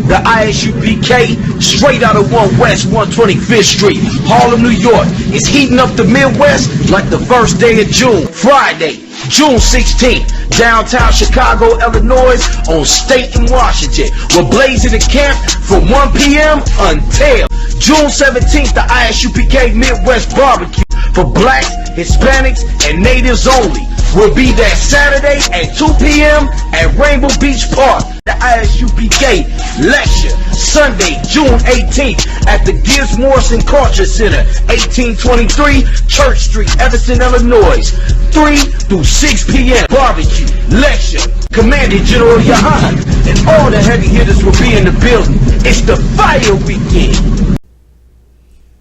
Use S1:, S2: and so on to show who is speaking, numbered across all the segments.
S1: the ISUPK, straight out of 1 West 125th Street, Harlem, New York. It's heating up the Midwest like the first day of June. Friday, June 16th, downtown Chicago, Illinois, on State and Washington. We're blazing the camp from 1 p.m. until June 17th, the ISUPK Midwest Barbecue for blacks, Hispanics, and natives only. We'll be there Saturday at 2 p.m. at Rainbow Beach Park. The ISUPK lecture Sunday, June 18th at the Gibbs Morrison Culture Center, 1823 Church Street, Evanston, Illinois, 3 through 6 p.m. Barbecue, lecture, Commander General Yohanna, and all the heavy hitters will be in the building. It's the fire weekend.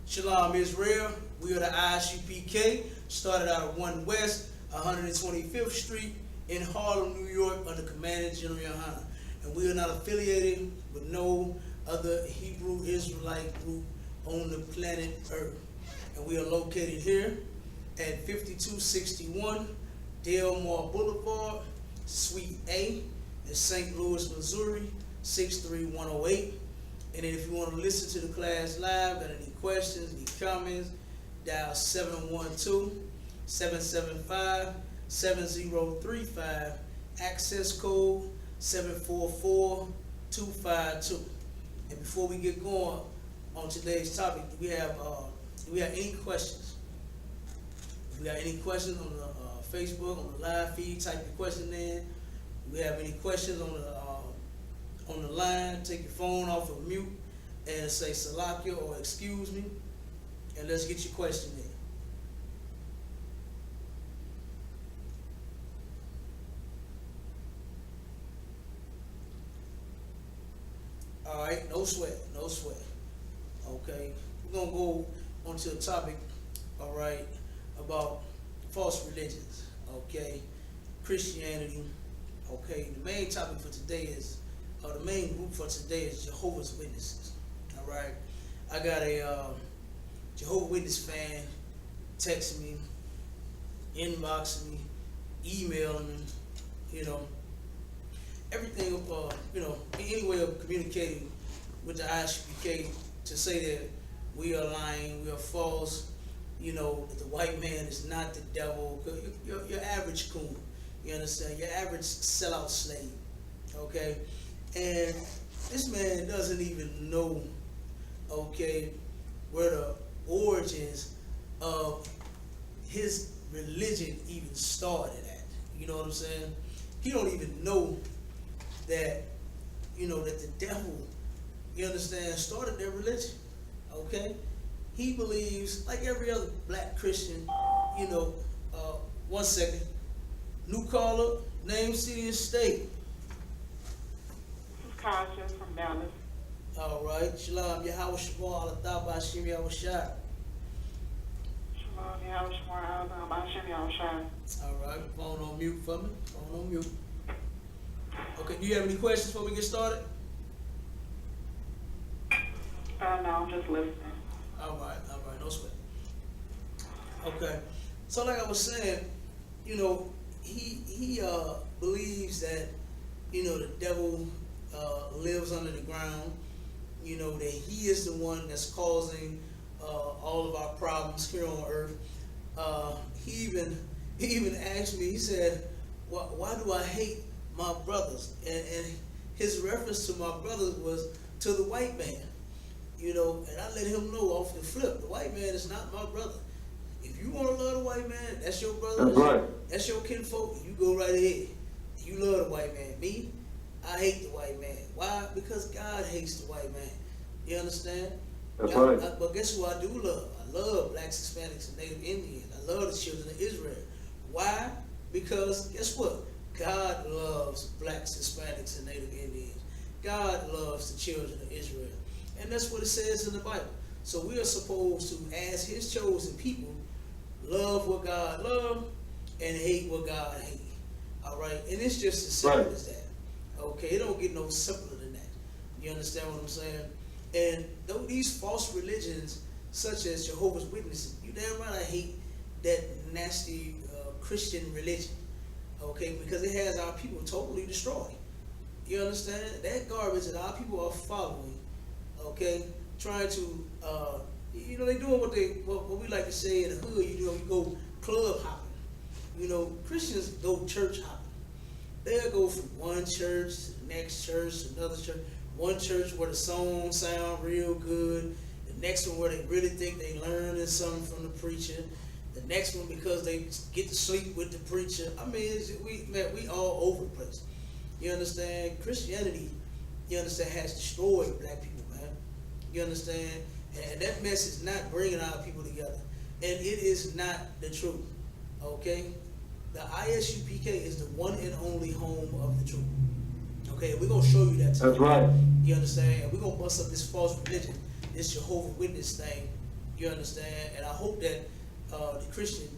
S2: Shalom, Israel. We are the ISUPK, started out of 1 West 125th Street in Harlem, New York, under Commander General Yohanna. And we are not affiliated with no other Hebrew Israelite group on the planet Earth. And we are located here at 5261 Delmar Boulevard, Suite A in St. Louis, Missouri, 63108. And then if you want to listen to the class live, got any questions, any comments, dial 712-775-7035, access code 744252. And before we get going on today's topic, do we have any questions? If we got any questions on the Facebook, on the live feed, type your question in. If we have any questions on the line, take your phone off of mute and say Salakia or excuse me, and let's get your question in. All right, no sweat, no sweat. Okay, we're gonna go on to the topic, all right, about false religions, okay, Christianity, okay. The main topic for today is, the main group for today is Jehovah's Witnesses, all right. I got a Jehovah's Witness fan texting me, inboxing me, emailing me, everything, any way of communicating with the ISUPK to say that we are lying, we are false, that the white man is not the devil, your average coon, you understand, your average sellout slave, okay? And this man doesn't even know, okay, where the origins of his religion even started at. You know what I'm saying? He don't even know that, that the devil, you understand, started their religion, okay? He believes, like every other black Christian, 1 second, new caller, name, city, and state.
S3: Kasha from Dallas.
S2: All right. Shalom. Yahweh Shabbat. Al-Thab Hashim Yahweh Shai.
S3: Shalom. Yahweh Shabbat. Al-Thab Hashim Yahweh Shai.
S2: All right. Phone on mute for me. Phone on mute. Okay. Do you have any questions before we get started?
S3: No, I'm just listening.
S2: All right. All right. No sweat. Okay. So like I was saying, he believes that, the devil lives under the ground, that he is the one that's causing all of our problems here on earth. He even asked me, he said, why do I hate my brothers? And his reference to my brothers was to the white man, and I let him know off the flip, the white man is not my brother. If you want to love the white man, that's your brother, that's your kinfolk, you go right ahead. You love the white man. Me, I hate the white man. Why? Because God hates the white man. You understand?
S4: That's right.
S2: But guess who I do love? I love blacks, Hispanics, and Native Indians. I love the children of Israel. Why? Because guess what? God loves blacks, Hispanics, and Native Indians. God loves the children of Israel. And that's what it says in the Bible. So we are supposed to, as his chosen people, love what God loves and hate what God hates. All right? And it's just as simple as that. Okay, it don't get no simpler than that. You understand what I'm saying? And though these false religions, such as Jehovah's Witnesses, you damn right I hate that nasty Christian religion. Okay, because it has our people totally destroyed. You understand? That garbage that our people are following, okay, trying to, they doing what we like to say in the hood, you go club hopping. Christians go church hopping. They'll go from one church to the next church to another church. One church where the songs sound real good. The next one where they really think they learning something from the preacher. The next one because they get to sleep with the preacher. I mean, we all over the place. You understand? Christianity, has destroyed black people, man. You understand? And that mess is not bringing our people together. And it is not the truth. Okay? The I.S.U.P.K is the one and only home of the truth. Okay? We're going to show you that today.
S4: That's right.
S2: You understand? And we're going to bust up this false religion, this Jehovah's Witness thing. You understand? And I hope that the Christian,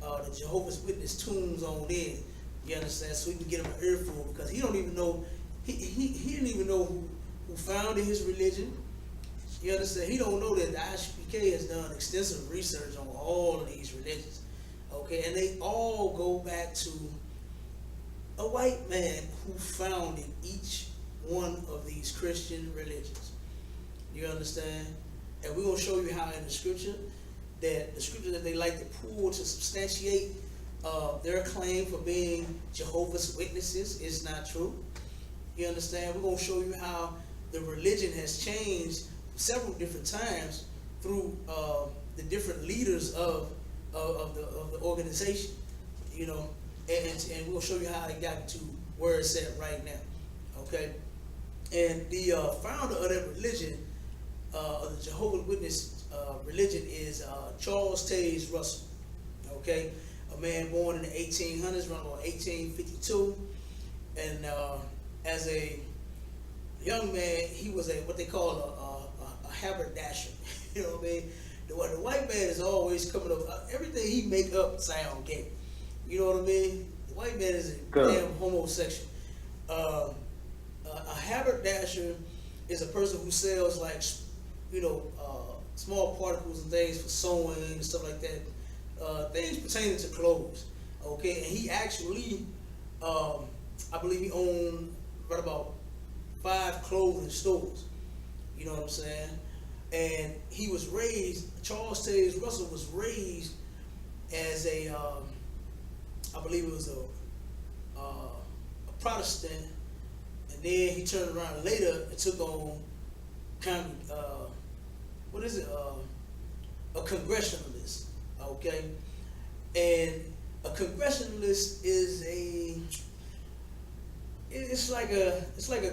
S2: the Jehovah's Witness tunes on in. You understand? So we can get him an earful, because he don't even know, he didn't even know who founded his religion. You understand? He don't know that the I.S.U.P.K has done extensive research on all of these religions. Okay, and they all go back to a white man who founded each one of these Christian religions. You understand? And we're going to show you how in the scripture that they like to pull to substantiate their claim for being Jehovah's Witnesses is not true. You understand? We're going to show you how the religion has changed several different times through the different leaders of the organization, and we'll show you how they got to where it's at right now, okay? And the founder of that religion, of the Jehovah's Witness religion, is Charles Taze Russell, okay? A man born in the 1800s, around 1852, and as a young man, he was what they call a haberdasher. You know what I mean? The white man is always coming up. Everything he make up sound gay. You know what I mean? The white man is a damn homosexual. A haberdasher is a person who sells small particles and things for sewing and stuff like that. Things pertaining to clothes. Okay, and he actually, I believe he owned right about 5 clothing stores. You know what I'm saying? And he was raised, Charles Taze Russell was raised as I believe it was a Protestant, and then he turned around later and took on a congressionalist, okay? And a congressionalist is it's like a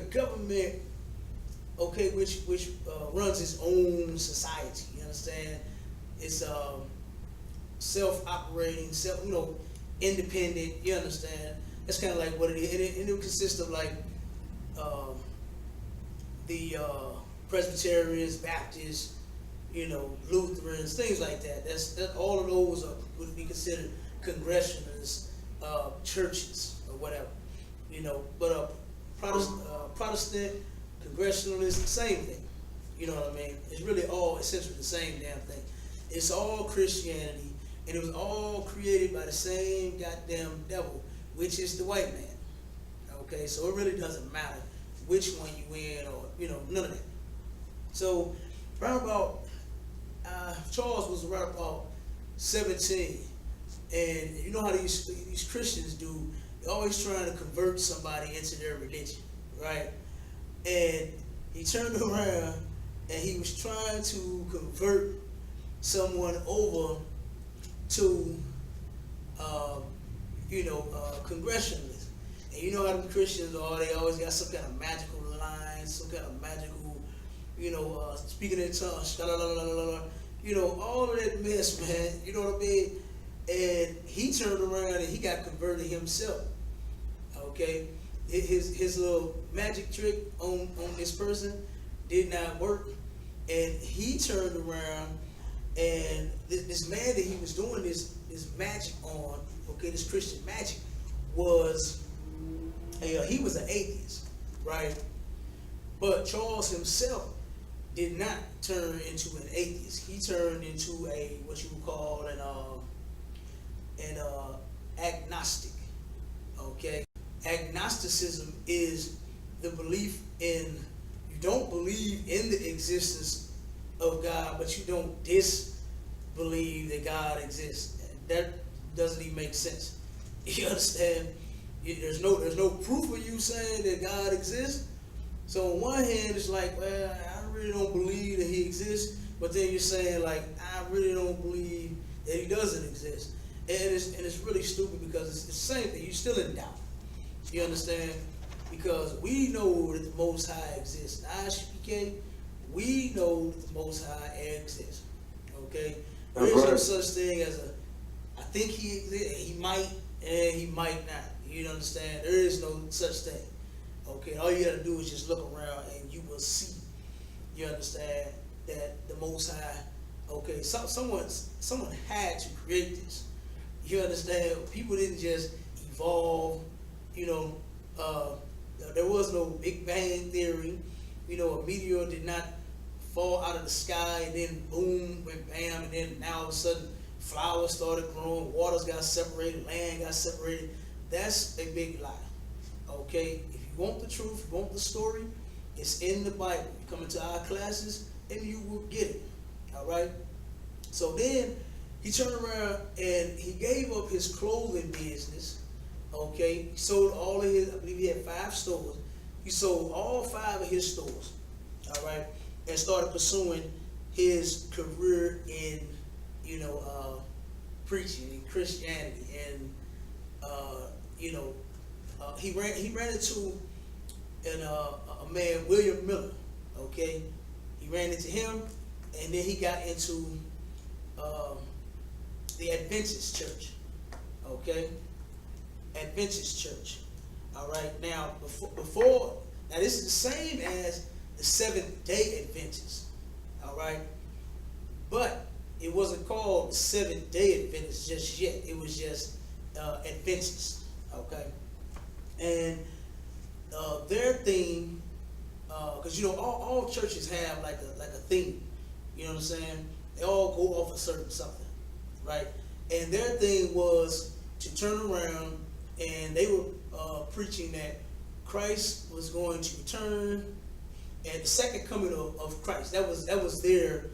S2: government, okay, which runs its own society. You understand? It's self-operating, independent. You understand? That's kind of like what it is, and it consists of the Presbyterians, Baptists, Lutherans, things like that. That all of those would be considered congressionalist churches or whatever. But Protestant, congressionalist, same thing. You know what I mean? It's really all essentially the same damn thing. It's all Christianity, and it was all created by the same goddamn devil, which is the white man. Okay, so it really doesn't matter which one you in, or none of that. So right about Charles was right about 17, and you know how these Christians do. They're always trying to convert somebody into their religion, right? And he turned around and he was trying to convert someone over to, congressionalism. And you know how the Christians are, they always got some kind of magical line, some kind of magical, speaking in tongues, all of that mess, man, you know what I mean? And he turned around and he got converted himself, okay? His little magic trick on this person did not work, and he turned around, and this man that he was doing this magic on, okay, this Christian magic, he was an atheist, right? But Charles himself did not turn into an atheist. He turned into what you would call an agnostic, okay? Agnosticism is the belief in, you don't believe in the existence of God, but you don't disbelieve that God exists. That doesn't even make sense. You understand? There's no proof of you saying that God exists. So on one hand, it's like, well, I really don't believe that he exists, but then you're saying, like, I really don't believe that he doesn't exist. And it's really stupid, because it's the same thing. You're still in doubt. You understand? Because we know that the Most High exists. I.S.U.P.K, we know that the Most High exists. Okay? There is no such thing as I think he exists, he might, and he might not. You understand? There is no such thing. Okay? All you got to do is just look around and you will see. You understand? That the Most High, okay, someone had to create this. You understand? People didn't just evolve. You know, there was no Big Bang Theory. You know, a meteor did not fall out of the sky and then boom, and bam, and then now all of a sudden flowers started growing, waters got separated, land got separated. That's a big lie. Okay? If you want the truth, you want the story, it's in the Bible. You come into our classes and you will get it. All right? So then he turned around and he gave up his clothing business. Okay? He sold all of his, I believe he had 5 stores. He sold all 5 of his stores. All right? And started pursuing his career in, you know, preaching and Christianity. And, you know, he ran into a man, William Miller. Okay? He ran into him, and then he got into the Adventist church. Okay? Adventist church. All right? Now, before now this is the same as the Seventh-day Adventists. All right? But it wasn't called Seventh-day Adventists just yet. It was just Adventists. Okay? And their theme, because you know all churches have like a theme. You know what I'm saying? They all go off a certain something, right? And their thing was to turn around, and they were preaching that Christ was going to return, and the second coming of Christ. That was their,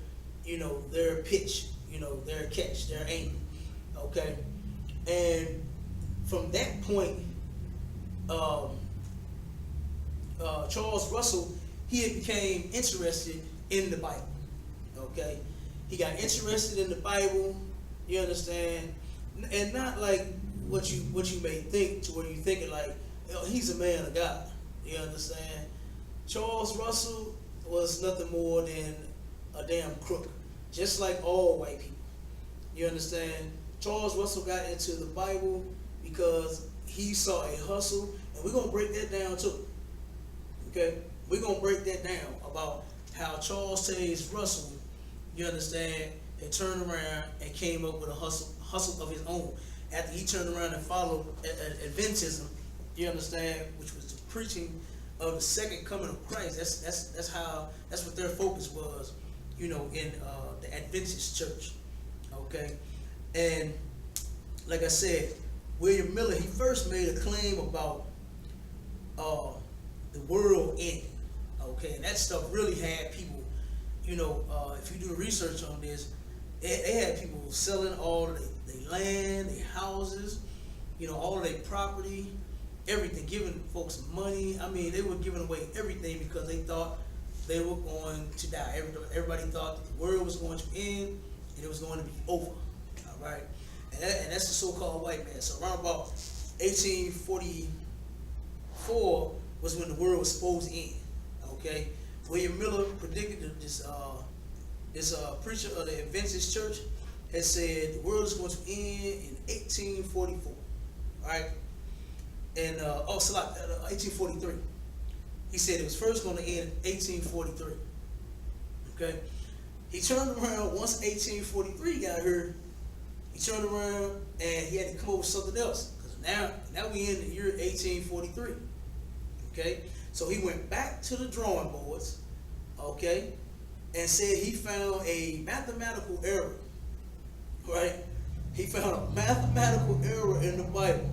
S2: you know, their pitch, you know, their catch, their aim. Okay, and from that point, Charles Russell, he had became interested in the Bible. Okay, he got interested in the Bible. You understand, and not like what you may think, to where you thinking like, oh, he's a man of God. You understand? Charles Russell was nothing more than a damn crook, just like all white people. You understand? Charles Russell got into the Bible because he saw a hustle, and we're gonna break that down too. Okay, we're gonna break that down about how Charles Taze Russell, you understand, had turned around and came up with a hustle of his own. After he turned around and followed Adventism, you understand, which was the preaching of the second coming of Christ. That's what their focus was, you know, in the Adventist church. Okay, and like I said, William Miller, he first made a claim about the world ending. Okay, and that stuff really had people, you know, if you do research on this, they had people selling all of their land, their houses, you know, all of their property, everything, giving folks money. I mean, they were giving away everything because they thought they were going to die. Everybody thought that the world was going to end and it was going to be over. All right, and that's the so-called white man. So around about 1844 was when the world was supposed to end. Okay, William Miller predicted that this preacher of the Adventist church had said the world is going to end in 1844. All right, and 1843. He said it was first going to end in 1843. Okay, he turned around once 1843 got here. He turned around and he had to come up with something else, because now we in the year 1843. Okay, so he went back to the drawing boards, okay, and said he found a mathematical error, right? He found a mathematical error in the Bible,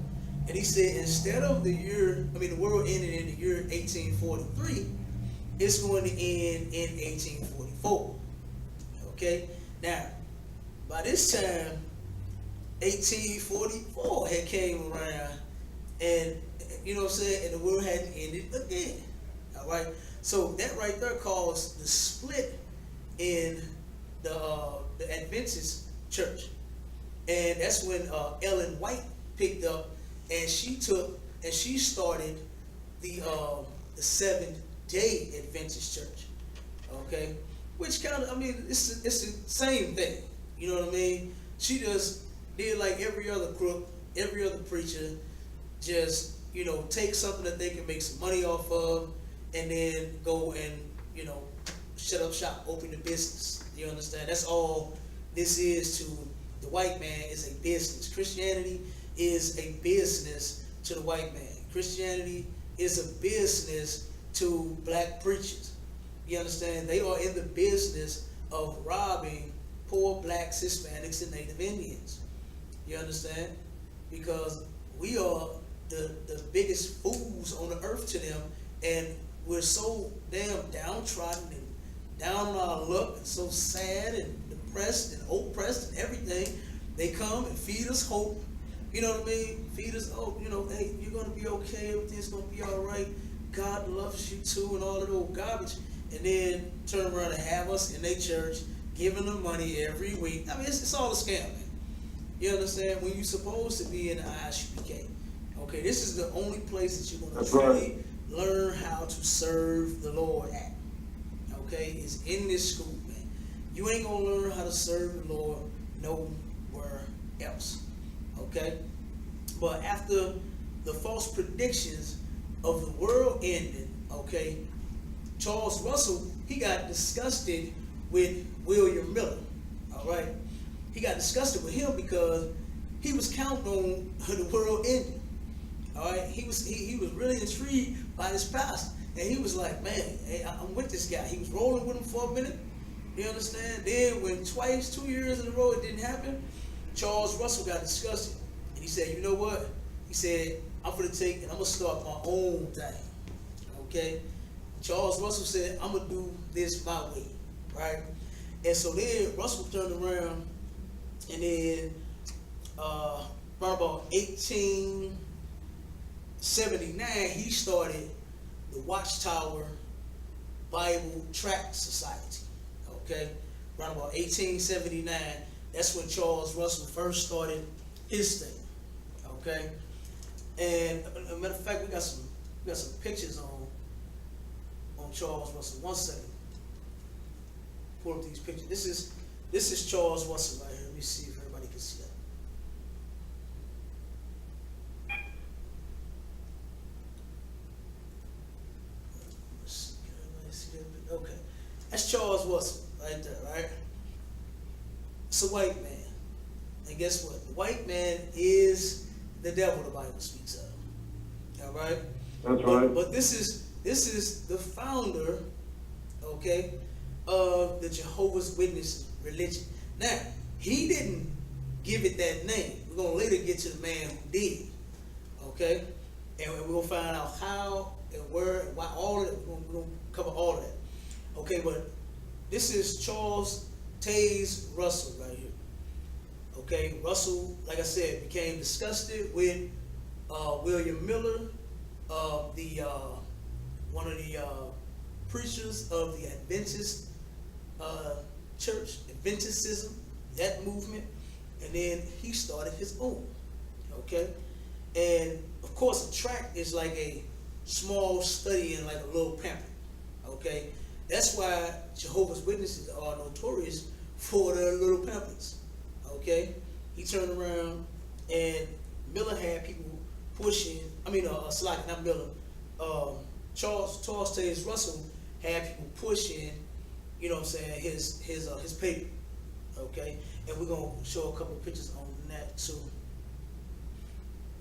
S2: And he said instead of the world ended in the year 1843, it's going to end in 1844. Okay? Now, by this time, 1844 had came around, and you know what I'm saying, and the world hadn't ended again. All right? So that right there caused the split in the Adventist church. And that's when Ellen White picked up, and she started the Seventh-day Adventist church. Okay, which kind of, it's the same thing. You know what I mean? She just did like every other crook, every other preacher, just take something that they can make some money off of, and then go and shut up shop, open the business. You understand? That's all this is to the white man, is a business. Christianity is a business to the white man. Christianity is a business to black preachers. You understand? They are in the business of robbing poor blacks, Hispanics, and Native Indians. You understand? Because we are the biggest fools on the earth to them, and we're so damn downtrodden and down on our luck and so sad and depressed and oppressed and everything. They come and feed us hope. You know what I mean? Feed us hope. Hey, you're going to be okay. Everything's going to be all right. God loves you too, and all that old garbage. And then turn around and have us in their church, giving them money every week. It's all a scam, man. You understand? When you're supposed to be in the I.S.U.P.K. Okay, this is the only place that you're going to truly learn how to serve the Lord at. Okay, it's in this school, man. You ain't going to learn how to serve the Lord nowhere else. Okay? But after the false predictions of the world ended, okay, Charles Russell, he got disgusted with William Miller. All right? He got disgusted with him because he was counting on the world ending. All right? He was really intrigued by this pastor. And he was like, man, hey, I'm with this guy. He was rolling with him for a minute. You understand? Then when 2 years in a row it didn't happen, Charles Russell got disgusted. And he said, you know what? He said, I'm going to take and I'm going to start my own thing. Okay? Charles Russell said, I'm going to do this my way. Right? And so then Russell turned around, and then around about 1879, he started the Watchtower Bible Tract Society. Okay? Around about 1879, that's when Charles Russell first started his thing. Okay? And as a matter of fact, we got some pictures on Charles Russell. 1 second. Pull up these pictures. This is Charles Russell right here. Let me see if everybody can see that. Okay, that's Charles Russell right there, right? It's a white man. And guess what? The white man is the devil the Bible speaks of. All right?
S4: That's right.
S2: But this is the founder, okay, of the Jehovah's Witnesses religion. Now, he didn't give it that name. We're going to later get to the man who did. Okay? And we're going to find out how and where and why, all of it. We're going to cover all of that. Okay, but this is Charles Taze Russell right here. Okay, Russell, like I said, became disgusted with William Miller, one of the preachers of the Adventist church, Adventism, that movement, and then he started his own. Okay, and of course, a tract is like a small study in like a little pamphlet. Okay. That's why Jehovah's Witnesses are notorious for their little pamphlets. Okay? He turned around, and Miller had people pushing, not Miller, Charles Taze Russell had people pushing, you know what I'm saying, his paper. Okay? And we're going to show a couple of pictures on that too.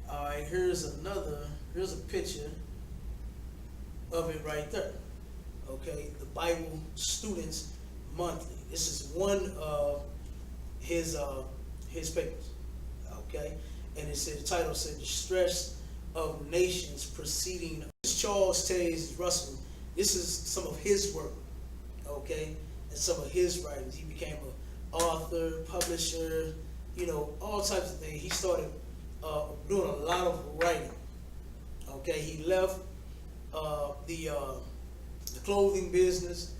S2: All right, here's a picture of it right there. Okay, the Bible Students Monthly. This is one of his papers. Okay, and it said, the title said, "The Stress of Nations Proceeding." This is Charles Taze Russell. This is some of his work, okay, and some of his writings. He became an author, publisher, you know, all types of things. He started doing a lot of writing, okay. He left the clothing business,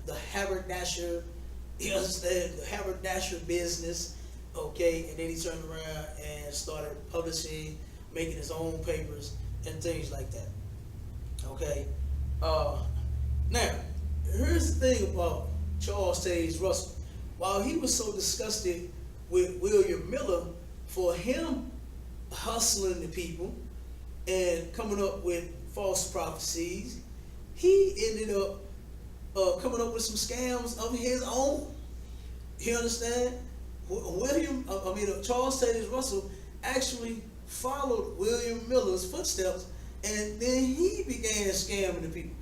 S2: the haberdasher, you understand, the haberdasher business, okay, and then he turned around and started publishing, making his own papers and things like that, okay. Now, here's the thing about Charles Taze Russell. While he was so disgusted with William Miller for him hustling the people and coming up with false prophecies, he ended up coming up with some scams of his own. You understand? Charles Taze Russell actually followed William Miller's footsteps, and then he began scamming the people.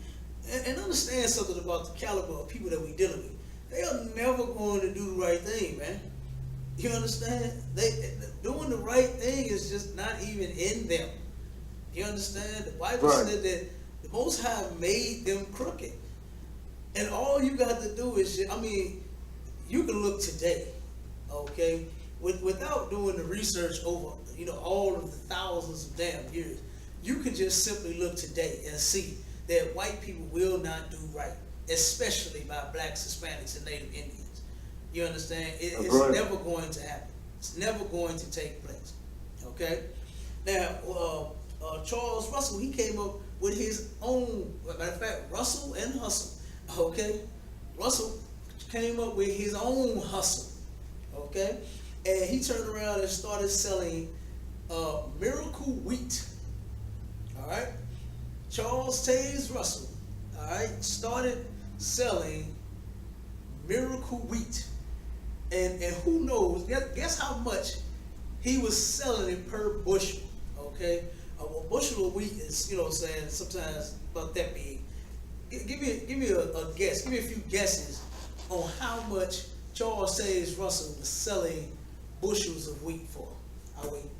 S2: And understand something about the caliber of people that we dealing with. They are never going to do the right thing, man. You understand? Doing the right thing is just not even in them. You understand? The Bible said that the Most High made them crooked. And all you got to do is, you can look today, okay, without doing the research over, all of the thousands of damn years. You can just simply look today and see that white people will not do right, especially by blacks, Hispanics, and Native Indians. You understand? It's never going to happen. It's never going to take place. Okay? Now, Charles Russell, he came up with his own, matter of fact, Russell and Hustle. Okay? Russell came up with his own hustle. Okay? And he turned around and started selling miracle wheat. All right? Charles Taze Russell, all right, started selling miracle wheat. And who knows, guess how much he was selling it per bushel, okay? A bushel of wheat is, sometimes about that big. Give me a guess. Give me a few guesses on how much Charles Taze Russell was selling bushels of wheat for. I'll wait.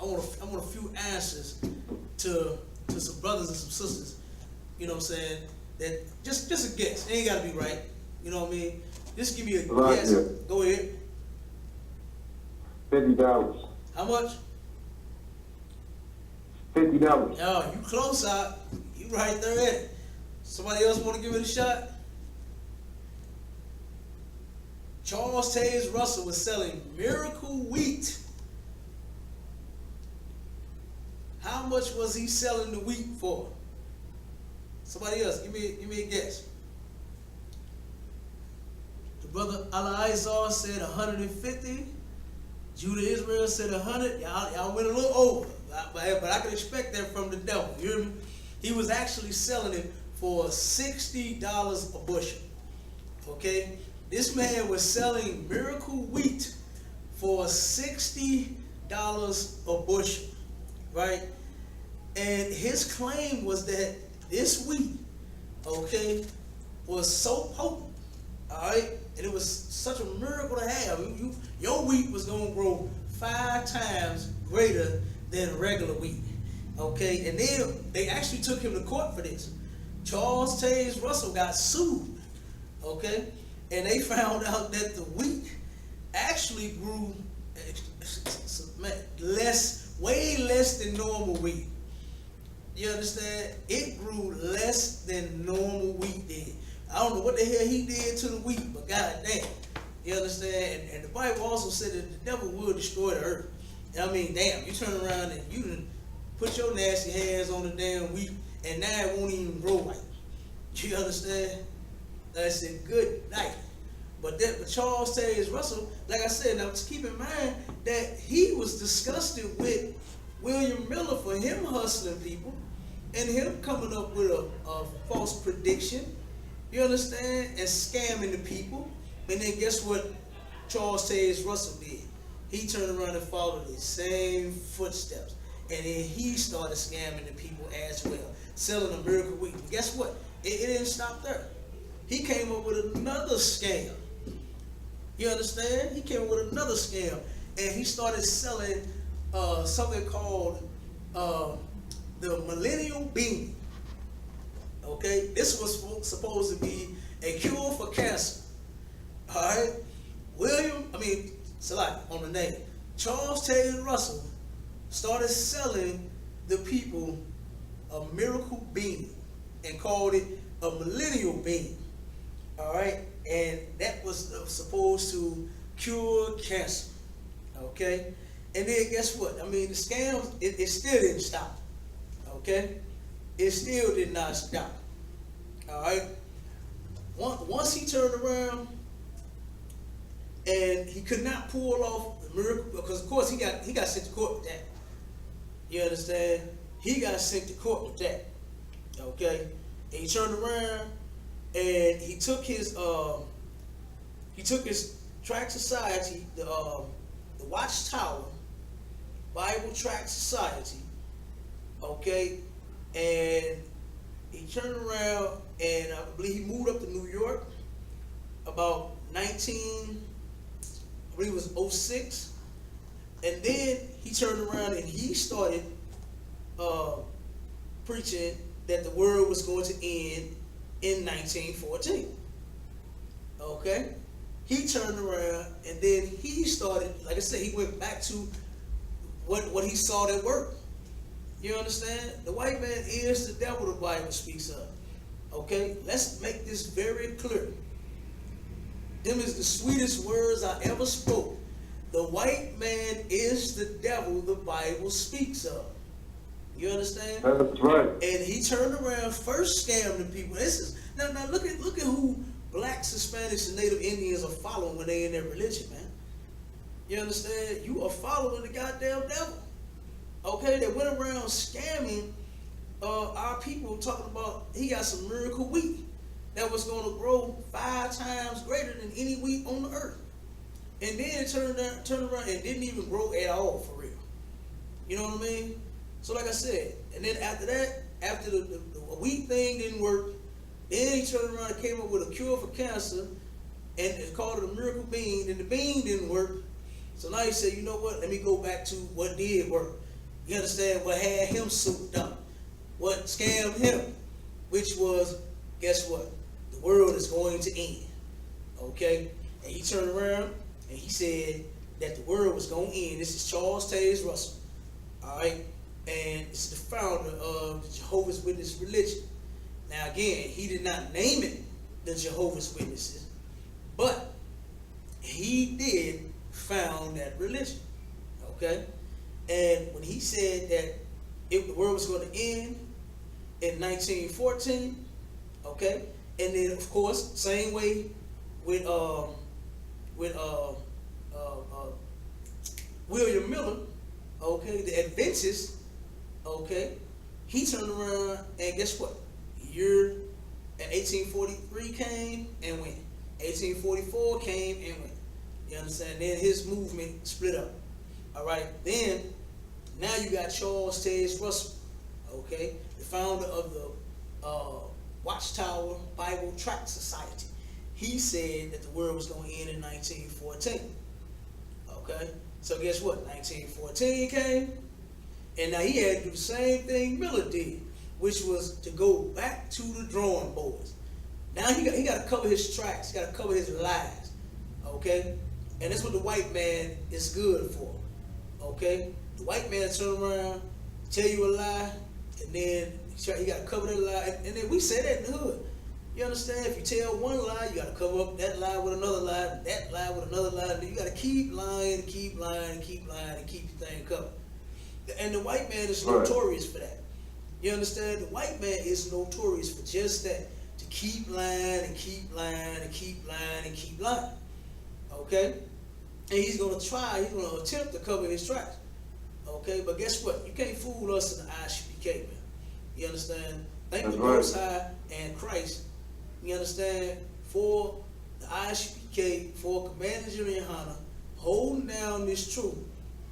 S2: I want a few answers to some brothers and some sisters, that just a guess. It ain't gotta be right. You know what I mean? Just give me a guess. Yeah. Go ahead.
S4: $50.
S2: How much?
S4: $50.
S2: Oh, you close out. You right there at it. Somebody else want to give it a shot? Charles Taze Russell was selling miracle wheat. How much was he selling the wheat for? Somebody else, give me a guess. The brother Eliezer said 150. Judah Israel said 100. Y'all went a little over, but I can expect that from the devil. You hear me? He was actually selling it for $60 a bushel. Okay, this man was selling miracle wheat for $60 a bushel. Right? And his claim was that this wheat, okay, was so potent, all right, and it was such a miracle to have. Your wheat was going to grow 5 times greater than regular wheat, okay? And then they actually took him to court for this. Charles Taze Russell got sued, okay? And they found out that the wheat actually grew way less than normal wheat. You understand? It grew less than normal wheat did. I don't know what the hell he did to the wheat, but goddamn. You understand? And the Bible also said that the devil will destroy the earth. Damn, you turn around and you done put your nasty hands on the damn wheat, and now it won't even grow right. You understand? I said, good night. But Charles Taze Russell, like I said, now just keep in mind that he was disgusted with William Miller for him hustling people and him coming up with a false prediction, you understand, and scamming the people. And then guess what Charles Taze Russell did? He turned around and followed his same footsteps. And then he started scamming the people as well, selling a miracle wheat. And guess what? It didn't stop there. he came up with another scam. You understand? He came up with another scam, and he started selling something called the Millennial Bean. Okay, this was supposed to be a cure for cancer. All right, on the name, Charles Taylor Russell started selling the people a miracle bean and called it a millennial bean. All right, and that was supposed to cure cancer. Okay, and then guess what? I mean, the scams, it still didn't stop. Okay, it still did not stop. All right, once he turned around and he could not pull off the miracle, because of course he got sent to court with that. You understand? He got sent to court with that. Okay, and he turned around and he took his Tract Society, the Watchtower Bible Tract Society. Okay, and he turned around and I believe he moved up to New York about 06, and then he turned around and he started preaching that the world was going to end in 1914. Okay, he turned around and then he started, like I said, he went back to what he saw that worked. You understand? The white man is the devil the Bible speaks of. Okay, let's make this very clear. Them is the sweetest words I ever spoke. The white man is the devil the Bible speaks of. You understand?
S4: That's right.
S2: And he turned around, first scammed the people. This is now look at who blacks, Hispanics, and Native Indians are following when they in their religion, man. You understand? You are following the goddamn devil. Okay, they went around scamming our people, talking about he got some miracle wheat that was going to grow 5 times greater than any wheat on the earth. And then turned around and didn't even grow at all, for real. You know what I mean? So like I said, and then after that, after the wheat thing didn't work, then he turned around and came up with a cure for cancer and called it a miracle bean, and the bean didn't work. So now he said, you know what, let me go back to what did work. You understand? What had him souped up, what scammed him, which was, guess what? The world is going to end. Okay? And he turned around and he said that the world was going to end. This is Charles Taze Russell. All right? And it's the founder of the Jehovah's Witness religion. Now again, he did not name it the Jehovah's Witnesses, but he did found that religion. Okay? And when he said that the world was going to end in 1914, okay, and then of course same way with William Miller, okay, the Adventists, okay, he turned around and guess what? Year at 1843 came and went. 1844 came and went. You understand? Then his movement split up. All right. Then now you got Charles Taze Russell, okay, the founder of the Watchtower Bible Tract Society. He said that the world was going to end in 1914. Okay. So guess what? 1914 came, and now he had to do the same thing Miller did, which was to go back to the drawing boards. Now he got to cover his tracks. He got to cover his lies. Okay. And that's what the white man is good for. Okay? The white man turn around, tell you a lie, and then he got to cover that lie. And then we say that in the hood. You understand? If you tell one lie, you got to cover up that lie with another lie, that lie with another lie. And then you got to keep lying, and keep lying, and keep lying, and keep your thing covered. And the white man is notorious for that. You understand? The white man is notorious for just that. To keep lying, and keep lying, and keep lying, and keep lying. Okay? And he's going to attempt to cover his tracks. Okay, but guess what? You can't fool us in the I.S.U.P.K, man. You understand? Thank the Most High and Christ, you understand, for the I.S.U.P.K, for Commander GEN.YAHANNA, holding down this truth.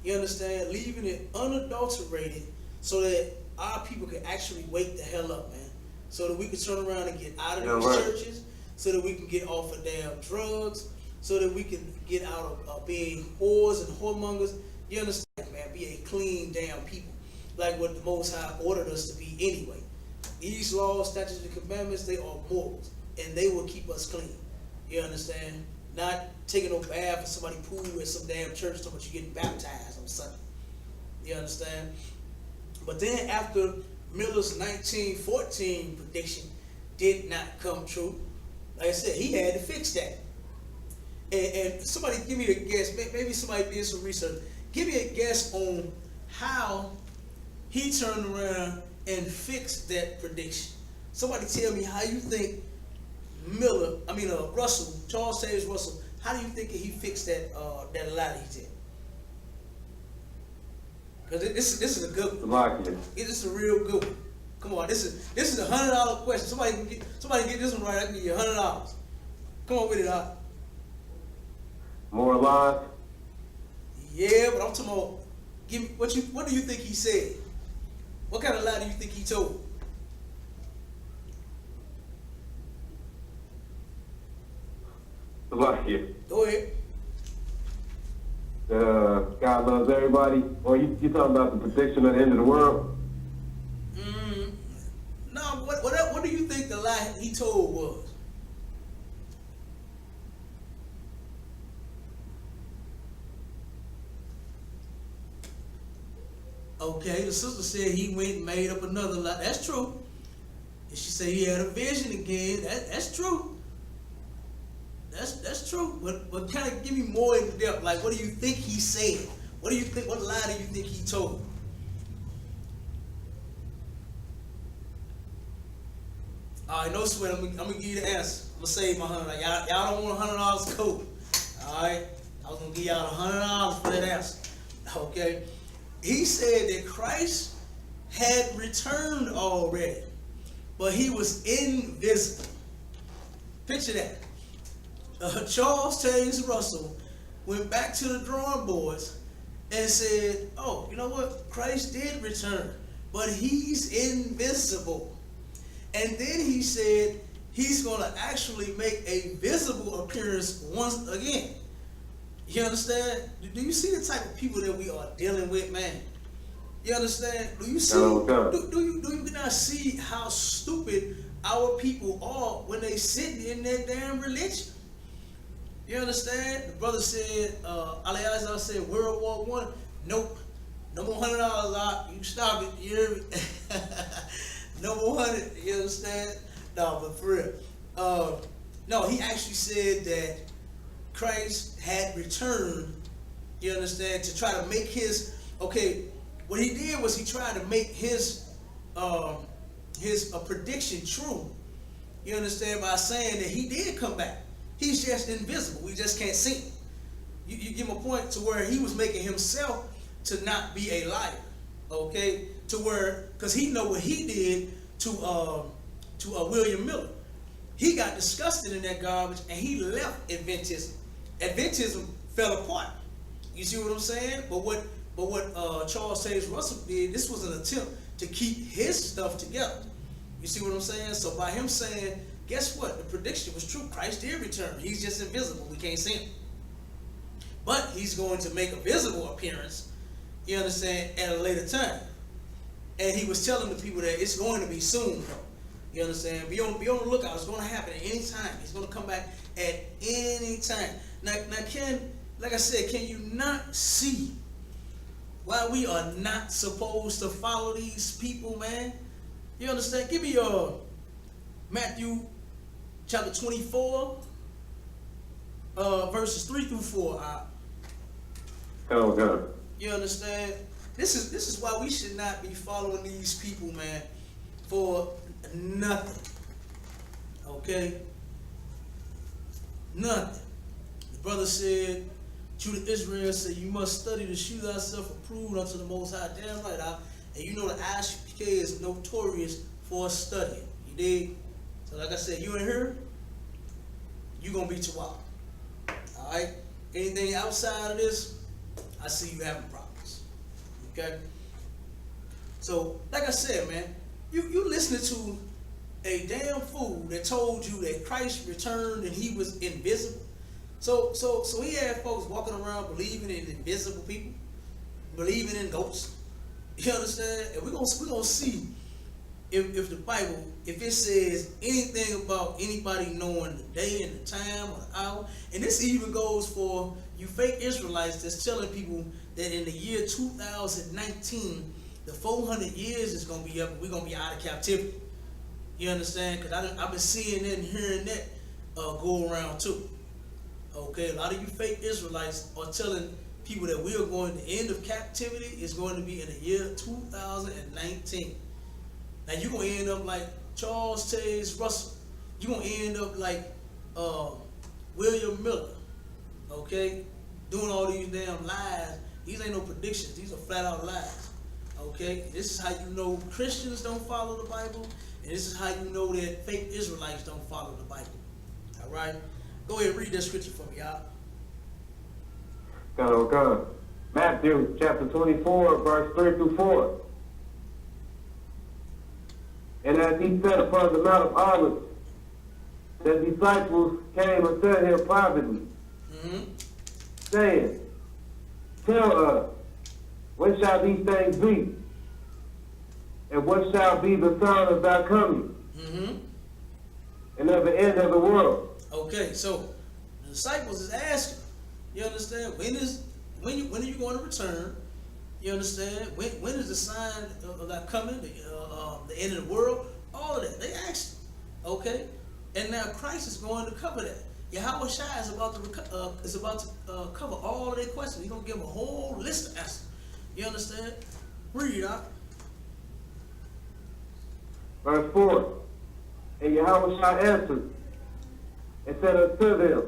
S2: You understand? Leaving it unadulterated so that our people can actually wake the hell up, man. So that we can turn around and get out of these churches, so that we can get off of damn drugs, so that we can get out of being whores and whoremongers. You understand, man? Be a clean damn people, like what the Most High ordered us to be anyway. These laws, statutes, and commandments, they are morals, and they will keep us clean. You understand? Not taking no bath in somebody's pool at some damn church talking about you getting baptized on Sunday. You understand? But then after Miller's 1914 prediction did not come true, like I said, he had to fix that. And somebody give me a guess, maybe somebody did some research, give me a guess on how he turned around and fixed that prediction. Somebody tell me how you think Russell, Charles Taze Russell, how do you think he fixed that that lie he did? Because this is a good one. This is a real good one. Come on, this is a $100 question. Somebody get this one right, I can give you $100. Come on with it, Doc.
S4: More lies?
S2: Yeah, but I'm talking about, give me what do you think he said? What kind of lie do you think he told? Go ahead.
S4: God loves everybody. Or you talking about the prediction of the end of the world?
S2: No, what do you think the lie he told was? Okay, the sister said he went and made up another lie. That's true. And she said he had a vision again. That's true. That's true. But kind of give me more in depth. Like, what do you think he said? What do you think? What lie do you think he told? All right, no sweat. I'm gonna give you the answer. I'm gonna save my $100. Y'all don't want $100 cool. All right, I was gonna give y'all $100 for that answer. Okay. He said that Christ had returned already, but he was invisible. Picture that. Charles Taze Russell went back to the drawing boards and said, oh, you know what? Christ did return, but he's invisible. And then he said he's going to actually make a visible appearance once again. You understand? Do you see the type of people that we are dealing with, man? You understand? Do you see? Do you not see how stupid our people are when they sitting in their damn religion? You understand? The brother said, I said World War I. Nope. No more $100 out. You stop it. You hear me? No more 100. You understand? No, but for real. No, he actually said that Christ had returned, you understand, to try to make his, okay, what he did was he tried to make his prediction true, you understand, by saying that he did come back. He's just invisible. We just can't see him. You give him a point to where he was making himself to not be a liar, okay, to where, because he know what he did to William Miller. He got disgusted in that garbage and he left Adventism. Adventism fell apart. You see what I'm saying? But what Charles Taze Russell did, this was an attempt to keep his stuff together. You see what I'm saying? So by him saying, guess what? The prediction was true. Christ did return. He's just invisible. We can't see him. But he's going to make a visible appearance, you understand, at a later time. And he was telling the people that it's going to be soon, though. You understand? Be on the lookout. It's going to happen at any time. He's going to come back at any time. Now, like I said, can you not see why we are not supposed to follow these people, man? You understand? Give me your Matthew chapter 24, verses 3 through 4.
S4: Oh God.
S2: You understand? This is why we should not be following these people, man, for nothing. Okay? Nothing. The brother said, True to Israel said, you must study to shew thyself approved unto the Most High. Damn right, and you know the I.S.U.P.K is notorious for studying. You dig? So like I said, you in here, you're going to be Chihuahua. Alright? Anything outside of this, I see you having problems. Okay? So, like I said, man, you listening to a damn fool that told you that Christ returned and he was invisible. So he had folks walking around believing in invisible people, believing in ghosts. You understand? And we're gonna see if the Bible, if it says anything about anybody knowing the day and the time or the hour. And this even goes for you fake Israelites that's telling people that in the year 2019, the 400 years is gonna be up and we're gonna be out of captivity. You understand? Because I've been seeing that and hearing that go around too. Okay, a lot of you fake Israelites are telling people that we are going, the end of captivity is going to be in the year 2019. Now you're going to end up like Charles Taze Russell. You're going to end up like William Miller, okay? Doing all these damn lies. These ain't no predictions. These are flat out lies, okay? This is how you know Christians don't follow the Bible, and this is how you know that fake Israelites don't follow the Bible, all right? Go ahead and read that scripture for me, y'all.
S4: Come. Matthew chapter 24, verse 3 through 4. And as he sat upon the Mount of Olives, the disciples came and said him privately, saying, Tell us, when shall these things be? And what shall be the sign of thy coming? And of the end of the world?
S2: Okay, so the disciples is asking, you understand, when are you going to return? You understand? When is the sign of that coming? The end of the world? All of that. They asked him. Okay? And now Christ is going to cover that. Yahweh Shai is about to cover all of their questions. He's going to give them a whole list of answers. You understand? Read out.
S4: Verse 4. And Yahweh Shai answered and said unto them,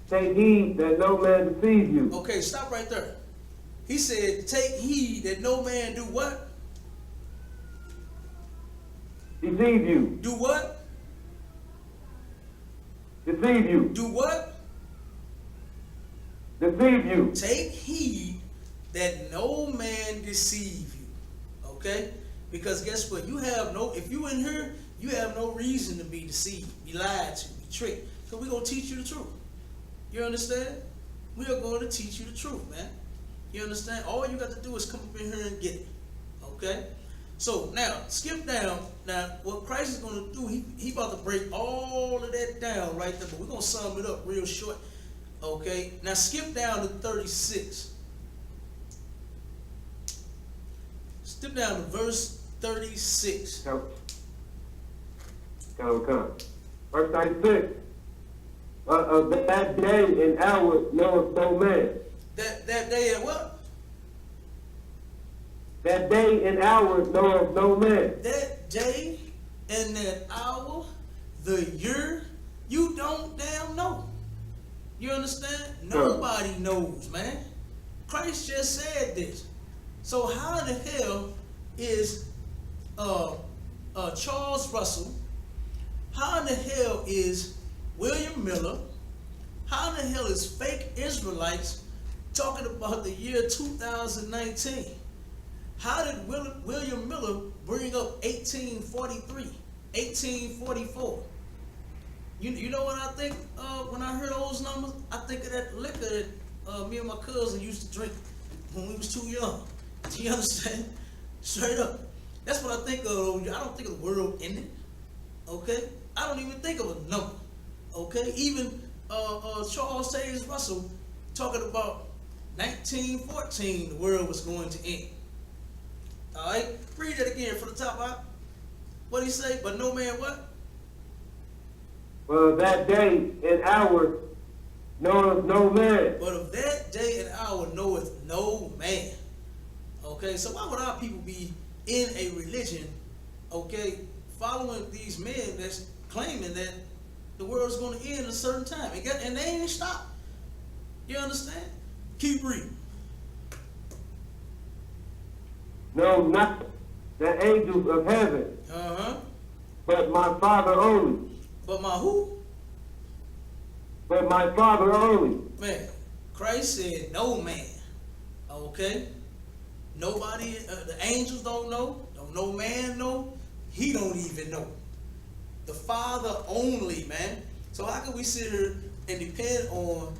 S4: Take heed that no man deceive you.
S2: Okay, stop right there. He said, take heed that no man do what?
S4: Deceive you.
S2: Do what?
S4: Deceive you.
S2: Do what?
S4: Deceive you.
S2: Take heed that no man deceive you. Okay? Because guess what? If you in here, you have no reason to be deceived, be lied to, be tricked. So we're going to teach you the truth. You understand? We are going to teach you the truth, man. You understand? All you got to do is come up in here and get it. Okay? So now, skip down. Now, what Christ is going to do, he about to break all of that down right there, but we're going to sum it up real short. Okay? Now, skip down to 36. Skip down to verse 36.
S4: Come. Verse 96. That day and hour knoweth no man.
S2: That day and what?
S4: That day and hour knoweth no man.
S2: That day and that hour, the year, you don't damn know. You understand? Nobody knows, man. Christ just said this. So how the hell is Charles Russell? How in the hell is William Miller? How in the hell is fake Israelites talking about the year 2019? How did William Miller bring up 1843, 1844? You know what I think when I hear those numbers? I think of that liquor that me and my cousin used to drink when we was too young. Do you understand? Straight up. That's what I think of. I don't think of the world ending. Okay? I don't even think of a number. Okay? Even Charles Taze Russell talking about 1914, the world was going to end. All right? Read it again from the top out. What did he say? But no man what?
S4: Well, that day and hour knoweth no man.
S2: But of that day and hour knoweth no man. Okay? So why would our people be in a religion, okay, following these men that's claiming that the world is going to end at a certain time? And they ain't stopped. You understand? Keep reading.
S4: No, not the angels of heaven, but my Father only.
S2: But my who?
S4: But my Father only.
S2: Man, Christ said no man. Okay? Nobody, the angels don't know. Don't no man know. he don't even know. The Father only, man. So how can we sit here and depend on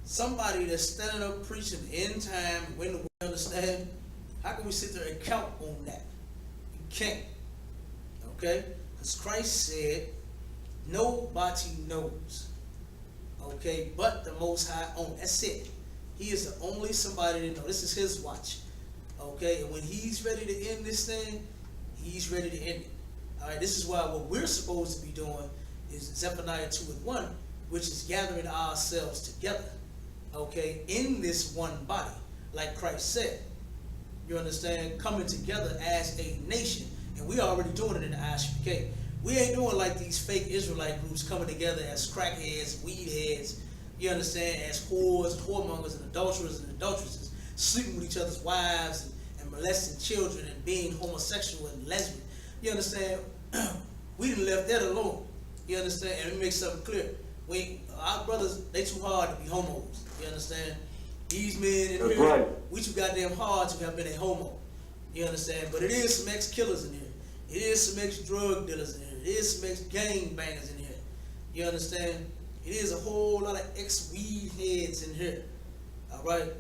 S2: somebody that's standing up preaching end time when the world understand? How can we sit there and count on that? You can't. Okay? Because Christ said, nobody knows. Okay? But the Most High only. That's it. He is the only somebody to know. This is his watch. Okay? And when he's ready to end this thing, he's ready to end it. All right? This is why what we're supposed to be doing is Zephaniah 2:1, which is gathering ourselves together. Okay? In this one body. Like Christ said. You understand? Coming together as a nation. And we already doing it in the I.S.U.P.K. We ain't doing like these fake Israelite groups coming together as crackheads, weed heads, you understand, as whores, whoremongers, and adulterers and adulteresses, sleeping with each other's wives and molesting children and being homosexual and lesbian. You understand? We done left that alone. You understand? And we make something clear. Our brothers, they too hard to be homos. You understand? These men in here,
S4: right.
S2: we too goddamn hard to have been a homo. You understand? But it is some ex-killers in here. It is some ex-drug dealers in here. It is some ex-gang bangers in here. You understand? It is a whole lot of ex-weed heads in here. All right?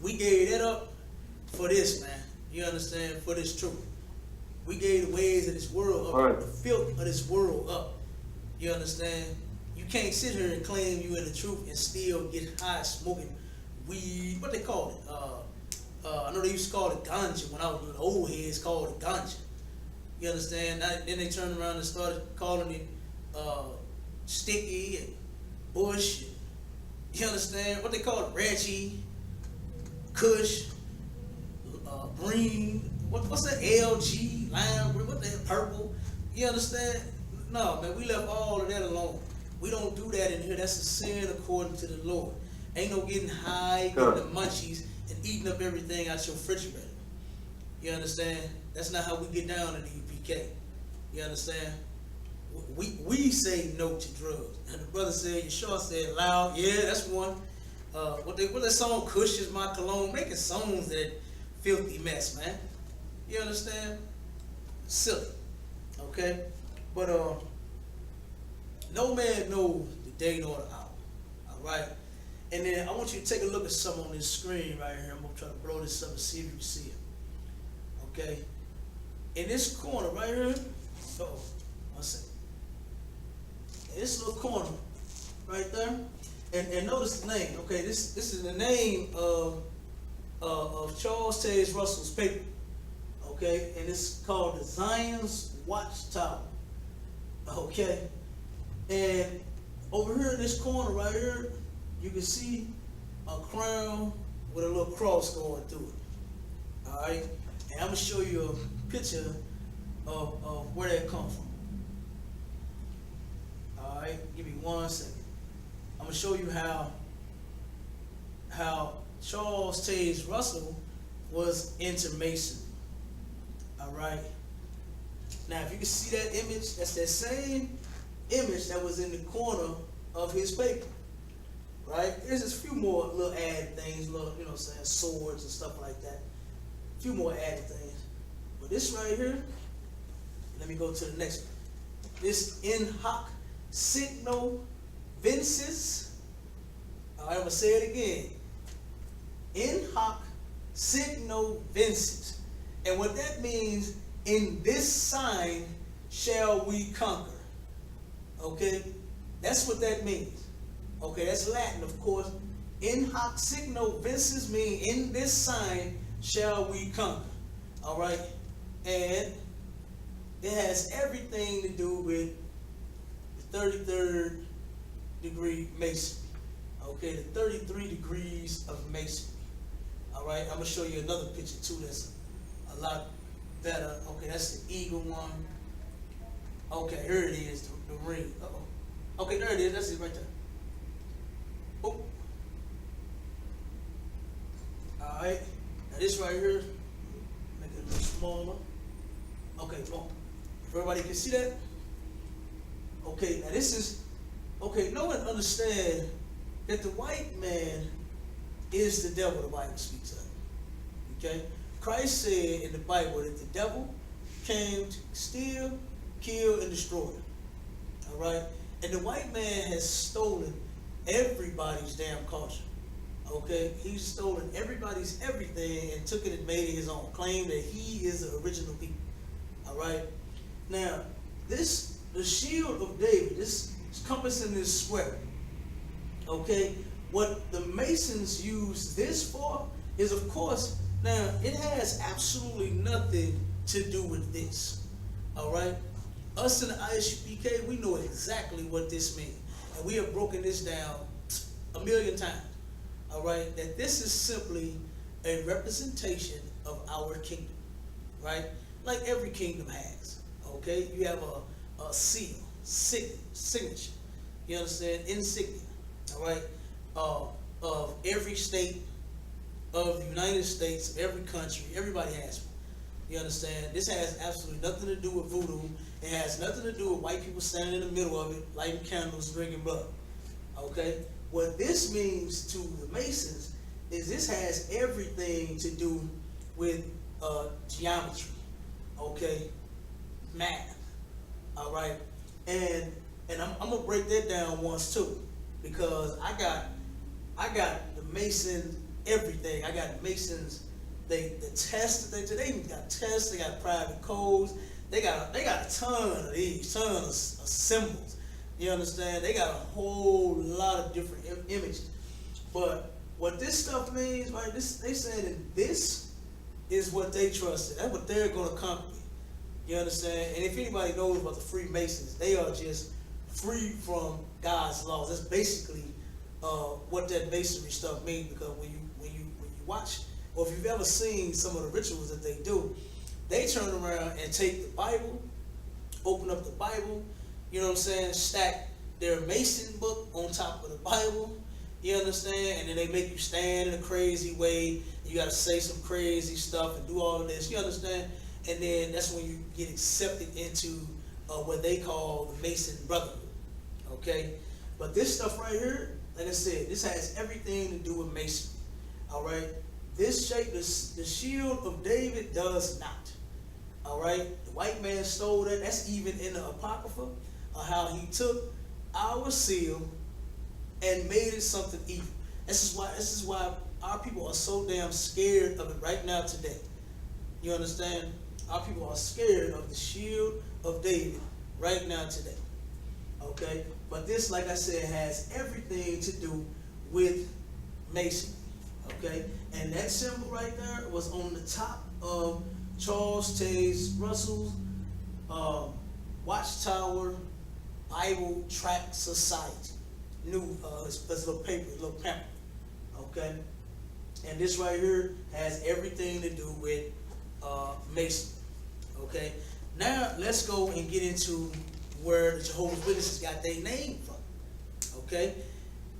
S2: We gave that up for this, man. You understand? For this truth. We gave the ways of this world up,
S4: right.
S2: the filth of this world up. You understand? You can't sit here and claim you in the truth and still get high smoking weed. What they call it? I know they used to call it ganja when I was with the old heads, called it ganja. You understand? Then they turned around and started calling it sticky and bush. You understand? What they call it? Reggie, Kush, green. What's that? LG, lime, what the hell? Purple. You understand? No, man, we left all of that alone. We don't do that in here. That's a sin according to the Lord. Ain't no getting high, getting the munchies, and eating up everything out your refrigerator. You understand? That's not how we get down in the UPK. You understand? We say no to drugs. And the brother said, you sure said loud. Yeah, that's one. What that song, Kush is my cologne, making songs that filthy mess, man. You understand? Silly. Okay? But no man knows the day nor the hour. Alright? And then I want you to take a look at something on this screen right here. I'm going to try to blow this up and see if you can see it. Okay? In this corner right here, one second. In this little corner right there, and notice the name. Okay, this is the name of Charles Taze Russell's paper. Okay, and it's called the Zion's Watchtower. Okay, and over here in this corner right here, you can see a crown with a little cross going through it. All right, and I'm gonna show you a picture of where that comes from. All right, give me 1 second. I'm gonna show you how Charles Taze Russell was into Masonry. All right. Now, if you can see that image, that's that same image that was in the corner of his paper. Right? There's just a few more little added things, little, you know what I'm saying, swords and stuff like that. A few more added things. But this right here, let me go to the next one. This in hoc signo vinces. All right, I'm going to say it again. In hoc signo vinces. And what that means, in this sign shall we conquer. Okay? That's what that means. Okay, that's Latin, of course. In hoc signo vinces means in this sign shall we conquer. All right? And it has everything to do with the 33rd degree Masonry. Okay, the 33 degrees of Masonry. All right, I'm going to show you another picture too that's a lot better. Okay, that's the eagle one. Okay, here it is, the ring. Uh-oh. Okay, there it is. That's it right there. Oh. All right, now this right here, make it a little smaller. Okay, boom. If everybody can see that. Okay, now this is, okay, no one understand that the white man is the devil the Bible speaks of. Okay? Christ said in the Bible that the devil came to steal, kill, and destroy. All right? And the white man has stolen everybody's damn culture. Okay? He's stolen everybody's everything and took it and made it his own. Claimed that he is the original people. All right? Now, the shield of David, this compass in this square. Okay? What the Masons use this for is, of course, now it has absolutely nothing to do with this. All right? Us in the I.S.U.P.K, we know exactly what this means. And we have broken this down a million times. All right? That this is simply a representation of our kingdom. Right? Like every kingdom has. Okay? You have a seal, signature. You understand? Insignia. All right? Of every state of the United States, of every country, everybody has one. You understand? This has absolutely nothing to do with voodoo. It has nothing to do with white people standing in the middle of it, lighting candles, drinking blood. Okay? What this means to the Masons is this has everything to do with geometry. Okay? Math. All right? And I'm gonna break that down once too, because I got the Mason everything. I got Masons. The tests that they even got tests. They got private codes. They got a ton of these, ton of symbols. You understand? They got a whole lot of different images. But what this stuff means, right? They saying that this is what they trusted. That's what they're going to conquer. You understand? And if anybody knows about the Freemasons, they are just free from God's laws. That's basically what that masonry stuff means. Because when you watch, or if you've ever seen some of the rituals that they do, they turn around and take the Bible, open up the Bible, you know what I'm saying, stack their Mason book on top of the Bible, you understand, and then they make you stand in a crazy way, you got to say some crazy stuff and do all of this, you understand, and then that's when you get accepted into what they call the Mason Brotherhood, okay? But this stuff right here, like I said, this has everything to do with Masonry, all right? This shape, the shield of David does not. All right, the white man stole that. That's even in the Apocrypha, how he took our seal and made it something evil. This is why our people are so damn scared of it right now today. You understand? Our people are scared of the shield of David right now today. Okay, but this, like I said, has everything to do with Masonry. Okay, and that symbol right there was on the top of Charles Taze Russell's Watchtower Bible Tract Society. His little paper, his little pamphlet. Okay, and this right here has everything to do with Masonry. Okay, now let's go and get into where the Jehovah's Witnesses got their name from. Okay,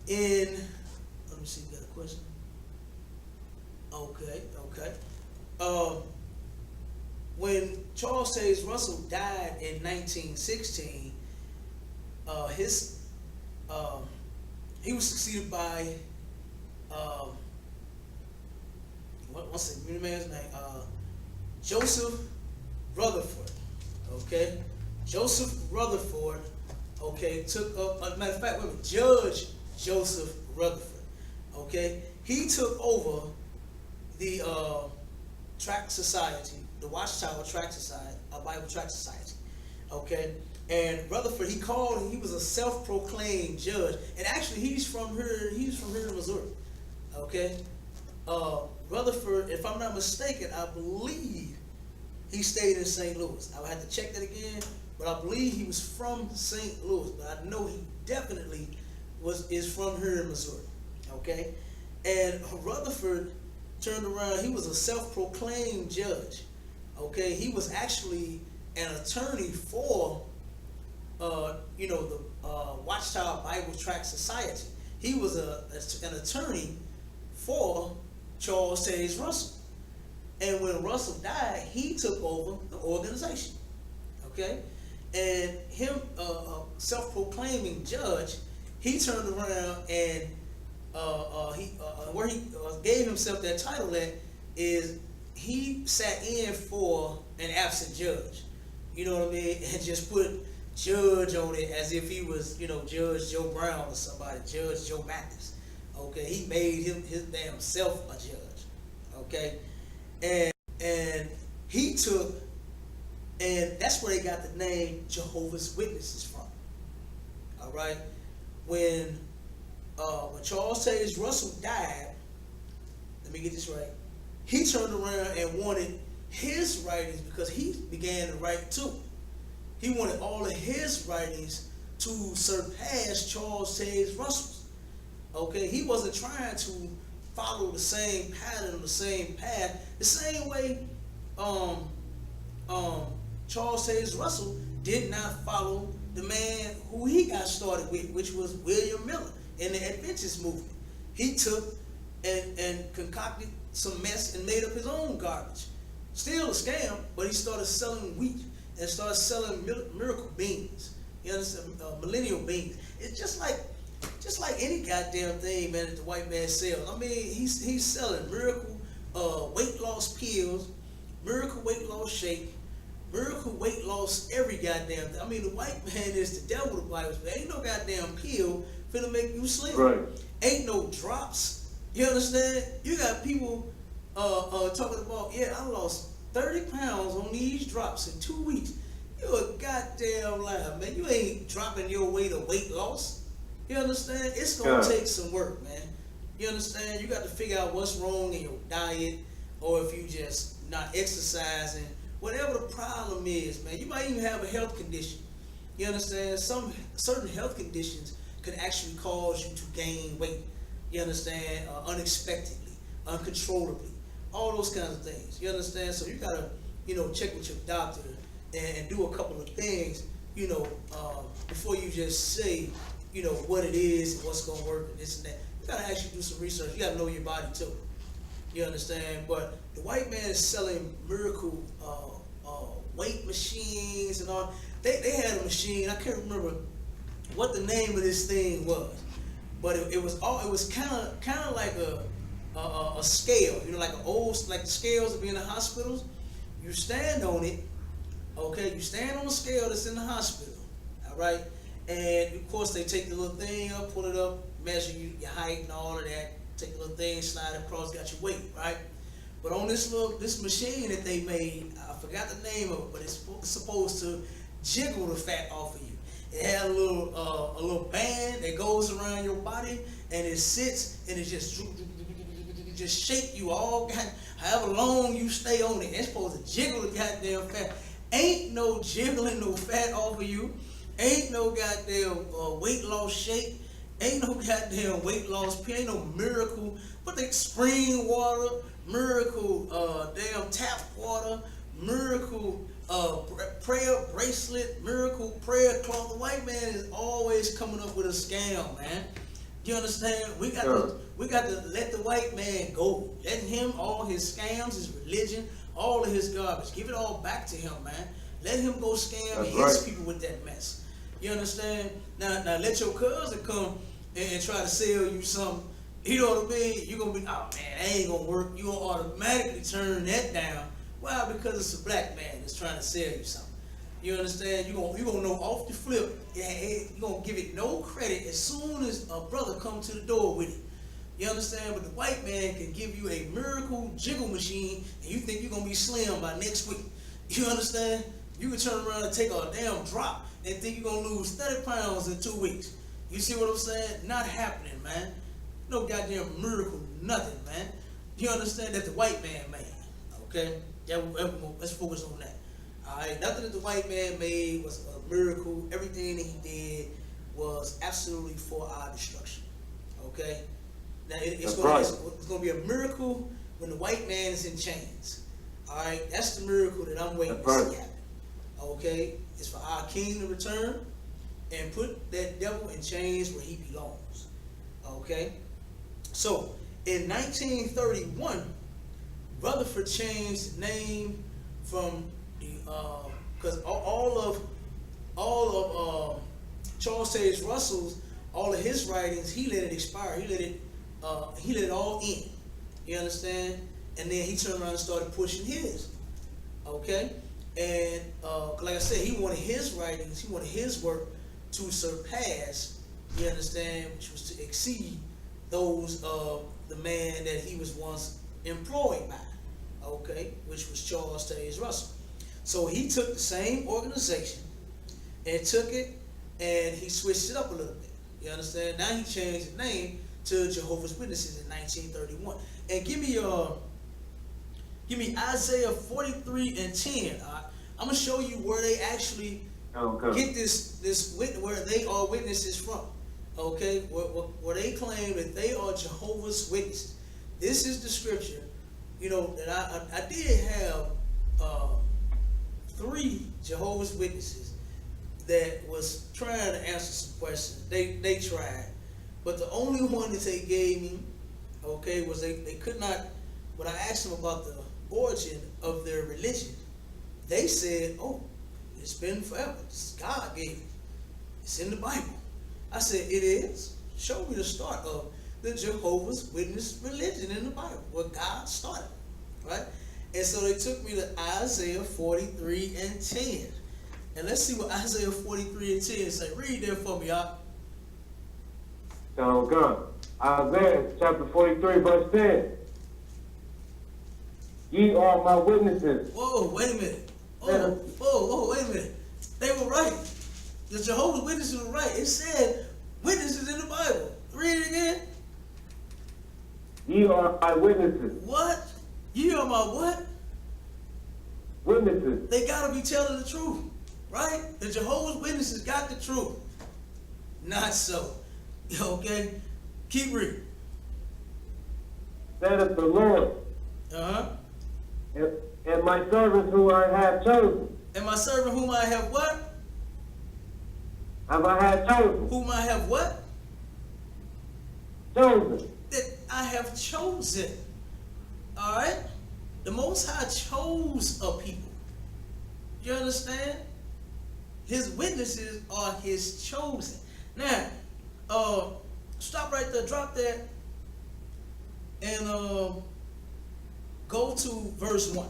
S2: let me see, we got a question. Okay. When Charles Taze Russell died in 1916, he was succeeded by what's the man's name? Joseph Rutherford. Okay, Joseph Rutherford. Okay, took up. Matter of fact, Judge Joseph Rutherford. Okay, he took over the Tract Society, the Watchtower Tract Society, Bible Tract Society. Okay, and Rutherford, he was a self-proclaimed judge, and actually he's from here in Missouri. Okay, Rutherford, if I'm not mistaken, I believe he stayed in St. Louis. I would have to check that again, but I believe he was from St. Louis. But I know he definitely is from here in Missouri. Okay, and Rutherford turned around. He was a self-proclaimed judge. Okay, he was actually an attorney for, the Watchtower Bible Tract Society. He was an attorney for Charles Taze Russell. And when Russell died, he took over the organization. Okay, and him, self-proclaiming judge, he turned around and where he gave himself that title at is he sat in for an absent judge. You know what I mean? And just put judge on it as if he was, Judge Joe Brown or somebody, Judge Joe Mathis. Okay, he made his damn self a judge. Okay, and he took, and that's where they got the name Jehovah's Witnesses from. All right, when Charles Taze Russell died, let me get this right. He turned around and wanted his writings, because he began to write too. He wanted all of his writings to surpass Charles Taze Russell's. Okay, he wasn't trying to follow the same pattern, the same path, the same way Charles Taze Russell did not follow the man who he got started with, which was William Miller in the Adventist movement. He took and concocted some mess and made up his own garbage. Still a scam, but he started selling wheat and started selling miracle beans. You understand? Millennial beans. It's just like any goddamn thing, man, that the white man sells. I mean, he's selling miracle weight loss pills, miracle weight loss shake, miracle weight loss every goddamn thing. I mean, the white man is the devil, the Bible says. Ain't no goddamn pill finna make you slim.
S4: Right.
S2: Ain't no drops. You understand? You got people talking about, yeah, I lost 30 pounds on these drops in 2 weeks. You a goddamn liar, man. You ain't dropping your way to weight loss. You understand? It's gonna take some work, man. You understand? You got to figure out what's wrong in your diet, or if you just not exercising. Whatever the problem is, man. You might even have a health condition. You understand? Some certain health conditions can actually cause you to gain weight. You understand? Unexpectedly, uncontrollably, all those kinds of things. You understand? So you gotta, check with your doctor and do a couple of things, before you just say, what it is and what's gonna work and this and that. You gotta actually do some research. You gotta know your body too. You understand? But the white man is selling miracle weight machines and all. They had a machine. I can't remember what the name of this thing was, but it was kind of like a scale, like the scales that be in the hospitals. You stand on it, okay? You stand on the scale that's in the hospital, all right? And of course they take the little thing up, pull it up, measure your height and all of that. Take the little thing, slide it across, got your weight, right? But on this machine that they made, I forgot the name of it, but it's supposed to jiggle the fat off of you. It had a little band that goes around your body, and it sits and it just shake you all, however long you stay on it. It's supposed to jiggle the goddamn fat. Ain't no jiggling no fat off of you. Ain't no goddamn weight loss shake. Ain't no goddamn weight loss pill. Ain't no miracle. But they spring water, miracle damn tap water, miracle prayer bracelet, miracle prayer cloth. The white man is always coming up with a scam, man. You understand? We got to let the white man go. Let him, all his scams, his religion, all of his garbage. Give it all back to him, man. Let him go scam his people with that mess. You understand? Now let your cousin come and try to sell you something. You know what I mean? You're going to be, oh man, that ain't going to work. You're going to automatically turn that down. Why? Because it's a black man that's trying to sell you something. You understand? You're gonna know off the flip. You're gonna give it no credit as soon as a brother comes to the door with it. You understand? But the white man can give you a miracle jiggle machine, and you think you're gonna be slim by next week. You understand? You can turn around and take a damn drop and think you're gonna lose 30 pounds in 2 weeks. You see what I'm saying? Not happening, man. No goddamn miracle, nothing, man. You understand that the white man made? Okay? Let's focus on that. Alright, nothing that the white man made was a miracle. Everything that he did was absolutely for our destruction. Okay? Now it's going to be a miracle when the white man is in chains. Alright? That's the miracle that I'm waiting to see happen. Okay? It's for our king to return and put that devil in chains where he belongs. Okay? So, in 1931, Rutherford changed the name from the because all of Charles Taze Russell's, all of his writings, he let it expire. He let it all in. You understand? and then he turned around and started pushing his. Okay, and like I said, he wanted his writings, he wanted his work to surpass. You understand, which was to exceed those of the man that he was once employed by. Okay, which was Charles Taze Russell. So he took the same organization and took it and he switched it up a little bit. You understand? Now he changed the name to Jehovah's Witnesses in 1931. And give me Isaiah 43 and 10. I'm gonna show you where they actually get this where they are witnesses from. Okay, where they claim that they are Jehovah's Witnesses. This is the scripture. You know that I did have 3 Jehovah's Witnesses that was trying to answer some questions. They tried, but the only one that they gave me, okay, was they could not. When I asked them about the origin of their religion, they said, "Oh, it's been forever. God gave it. It's in the Bible." I said, "It is. Show me the start of the Jehovah's Witness religion in the Bible, where God started, right?" And so they took me to Isaiah 43 and 10. And let's see what Isaiah 43 and 10 say. Read there for me, y'all.
S4: So God, Isaiah chapter 43, verse 10. Ye are my witnesses.
S2: Whoa, wait a minute. Whoa, wait a minute. They were right. The Jehovah's Witnesses were right. It said witnesses in the Bible. Read it again.
S4: Ye are my witnesses.
S2: What? You are my what?
S4: Witnesses.
S2: They gotta be telling the truth, right? The Jehovah's Witnesses got the truth. Not so. Okay? Keep reading.
S4: Saith the Lord.
S2: Uh-huh.
S4: And my servants who I have chosen.
S2: And my servant whom I have what?
S4: Have I had chosen?
S2: Whom I have what?
S4: Chosen.
S2: That I have chosen. All right? The Most High chose a people. You understand? His witnesses are his chosen. Now, stop right there, drop that, and go to verse 1.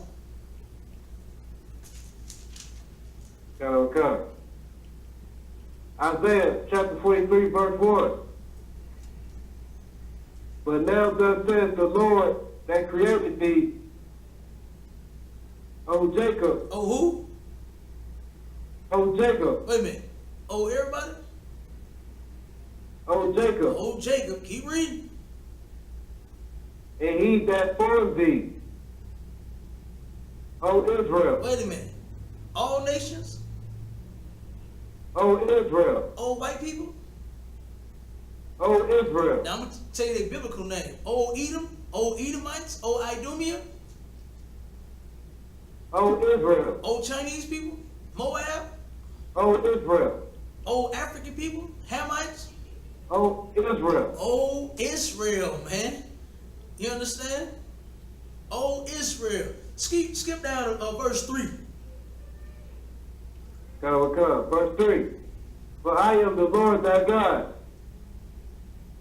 S4: Okay. Isaiah chapter 43, verse 1. But now thus says the Lord that created thee, O Jacob.
S2: Oh, who?
S4: O Jacob.
S2: Wait a minute. Oh, everybody?
S4: O Jacob.
S2: Oh, Jacob. Keep reading.
S4: And he that formed thee, O Israel.
S2: Wait a minute. All nations?
S4: O Israel.
S2: All white people?
S4: O Israel.
S2: Now I'm going to tell you their biblical name. Old Edom? Old Edomites? Old Idumea?
S4: O Israel.
S2: Old Chinese people? Moab?
S4: O Israel.
S2: Old African people? Hamites?
S4: O Israel.
S2: Old Israel, man. You understand? Old Israel. Skip down to verse 3.
S4: Verse 3. For I am the Lord thy God,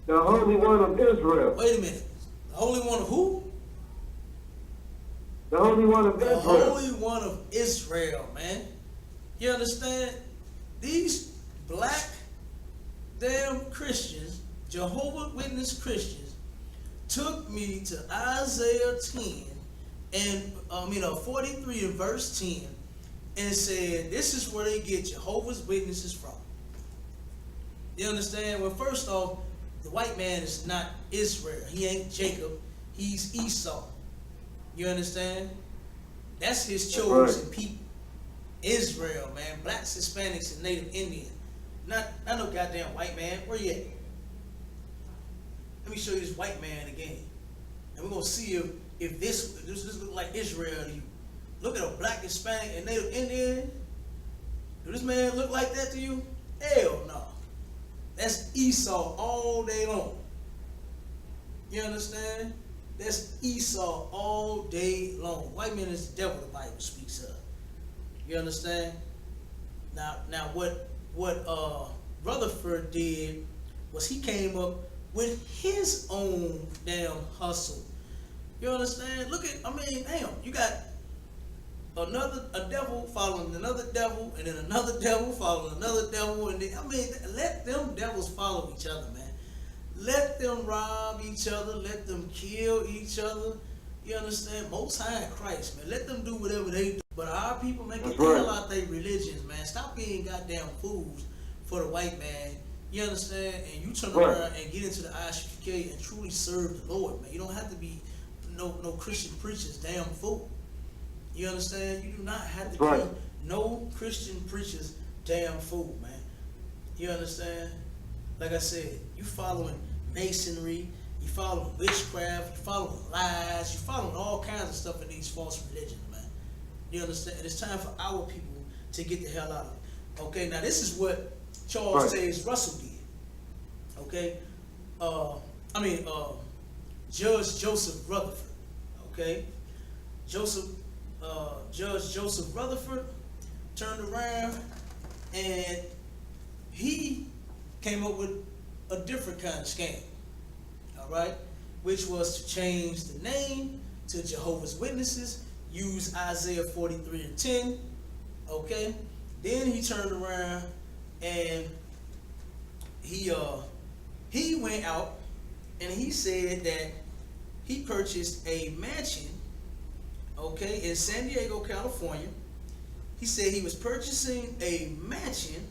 S4: the Holy One of Israel.
S2: Wait a minute. The Holy One of who?
S4: The Holy One of
S2: The
S4: Israel.
S2: Holy One of Israel, man. You understand? These black damn Christians, Jehovah's Witness Christians, took me to Isaiah 10 and 43 and verse 10 and said this is where they get Jehovah's Witnesses from. You understand? Well, first off, the white man is not Israel. He ain't Jacob. He's Esau. You understand? That's his chosen people. Israel, man. Blacks, Hispanics, and Native Indian. Not no goddamn white man. Where you at? Let me show you this white man again. And we're going to see if this look like Israel to you. Look at a black, Hispanic, and Native Indian. Do this man look like that to you? Hell no. That's Esau all day long. You understand? That's Esau all day long. White man is the devil, the Bible speaks of. You understand? Now what Rutherford did was he came up with his own damn hustle You understand? Look at, I mean, damn, you got a devil following another devil, and then another devil following another devil, and then, I mean, let them devils follow each other, man. Let them rob each other, let them kill each other. You understand? Most High in Christ, man. Let them do whatever they do. But our people, man, get the hell out their religions, man. Stop being goddamn fools for the white man. You understand? And you turn around and get into the I.S.U.P.K. and truly serve the Lord, man. You don't have to be no Christian preacher's damn fool. You understand? You do not have to be no Christian preacher's damn fool, man. You understand? Like I said, you following Masonry, you following witchcraft, you following lies, you following all kinds of stuff in these false religions, man. You understand? And it's time for our people to get the hell out of it. Okay, now this is what Charles Taze Russell did. Okay? Judge Joseph Rutherford. Okay? Judge Joseph Rutherford turned around and he came up with a different kind of scam, all right, which was to change the name to Jehovah's Witnesses, use Isaiah 43:10, okay. Then he turned around and he went out and he said that he purchased a mansion, okay, in San Diego, California. He said he was purchasing a mansion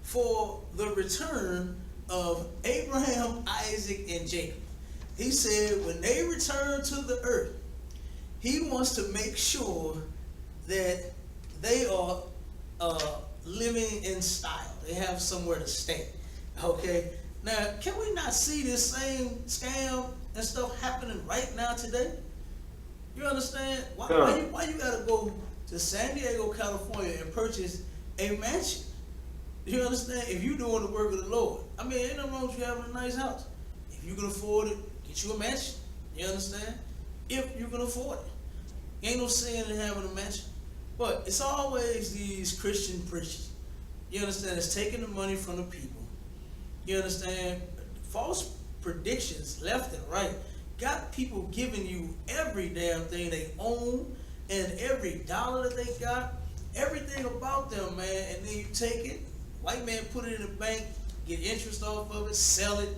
S2: for the return of Abraham, Isaac, and Jacob. He said when they return to the earth, he wants to make sure that they are living in style. They have somewhere to stay. Okay? Now, can we not see this same scam and stuff happening right now today? You understand? Why you gotta go to San Diego, California and purchase a mansion? You understand? If you're doing the work of the Lord. I mean, ain't nothing wrong with you having a nice house. If you can afford it, get you a mansion. You understand? If you can afford it. Ain't no sin in having a mansion. But it's always these Christian preachers. You understand? It's taking the money from the people. You understand? False predictions left and right. Got people giving you every damn thing they own and every dollar that they got. Everything about them, man. And then you take it. White man put it in the bank, get interest off of it, sell it,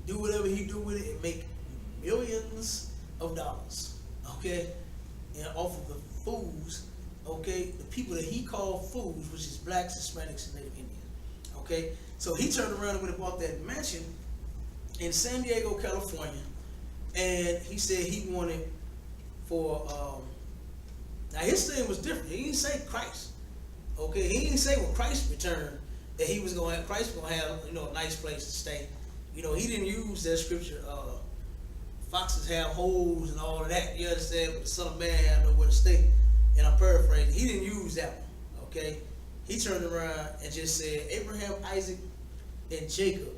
S2: do whatever he do with it, and make millions of dollars, okay? And off of the fools, okay, the people that he called fools, which is blacks, Hispanics, and Native Indians, okay? So he turned around and went and bought that mansion in San Diego, California, and he said he wanted for, now his thing was different. He didn't say Christ, okay? He didn't say when Christ returned, that he was going to have, Christ was going to have, you know, a nice place to stay. You know, he didn't use that scripture, foxes have holes and all of that. You understand? But the Son of Man had nowhere to stay. And I'm paraphrasing. He didn't use that one, okay? He turned around and just said, Abraham, Isaac, and Jacob,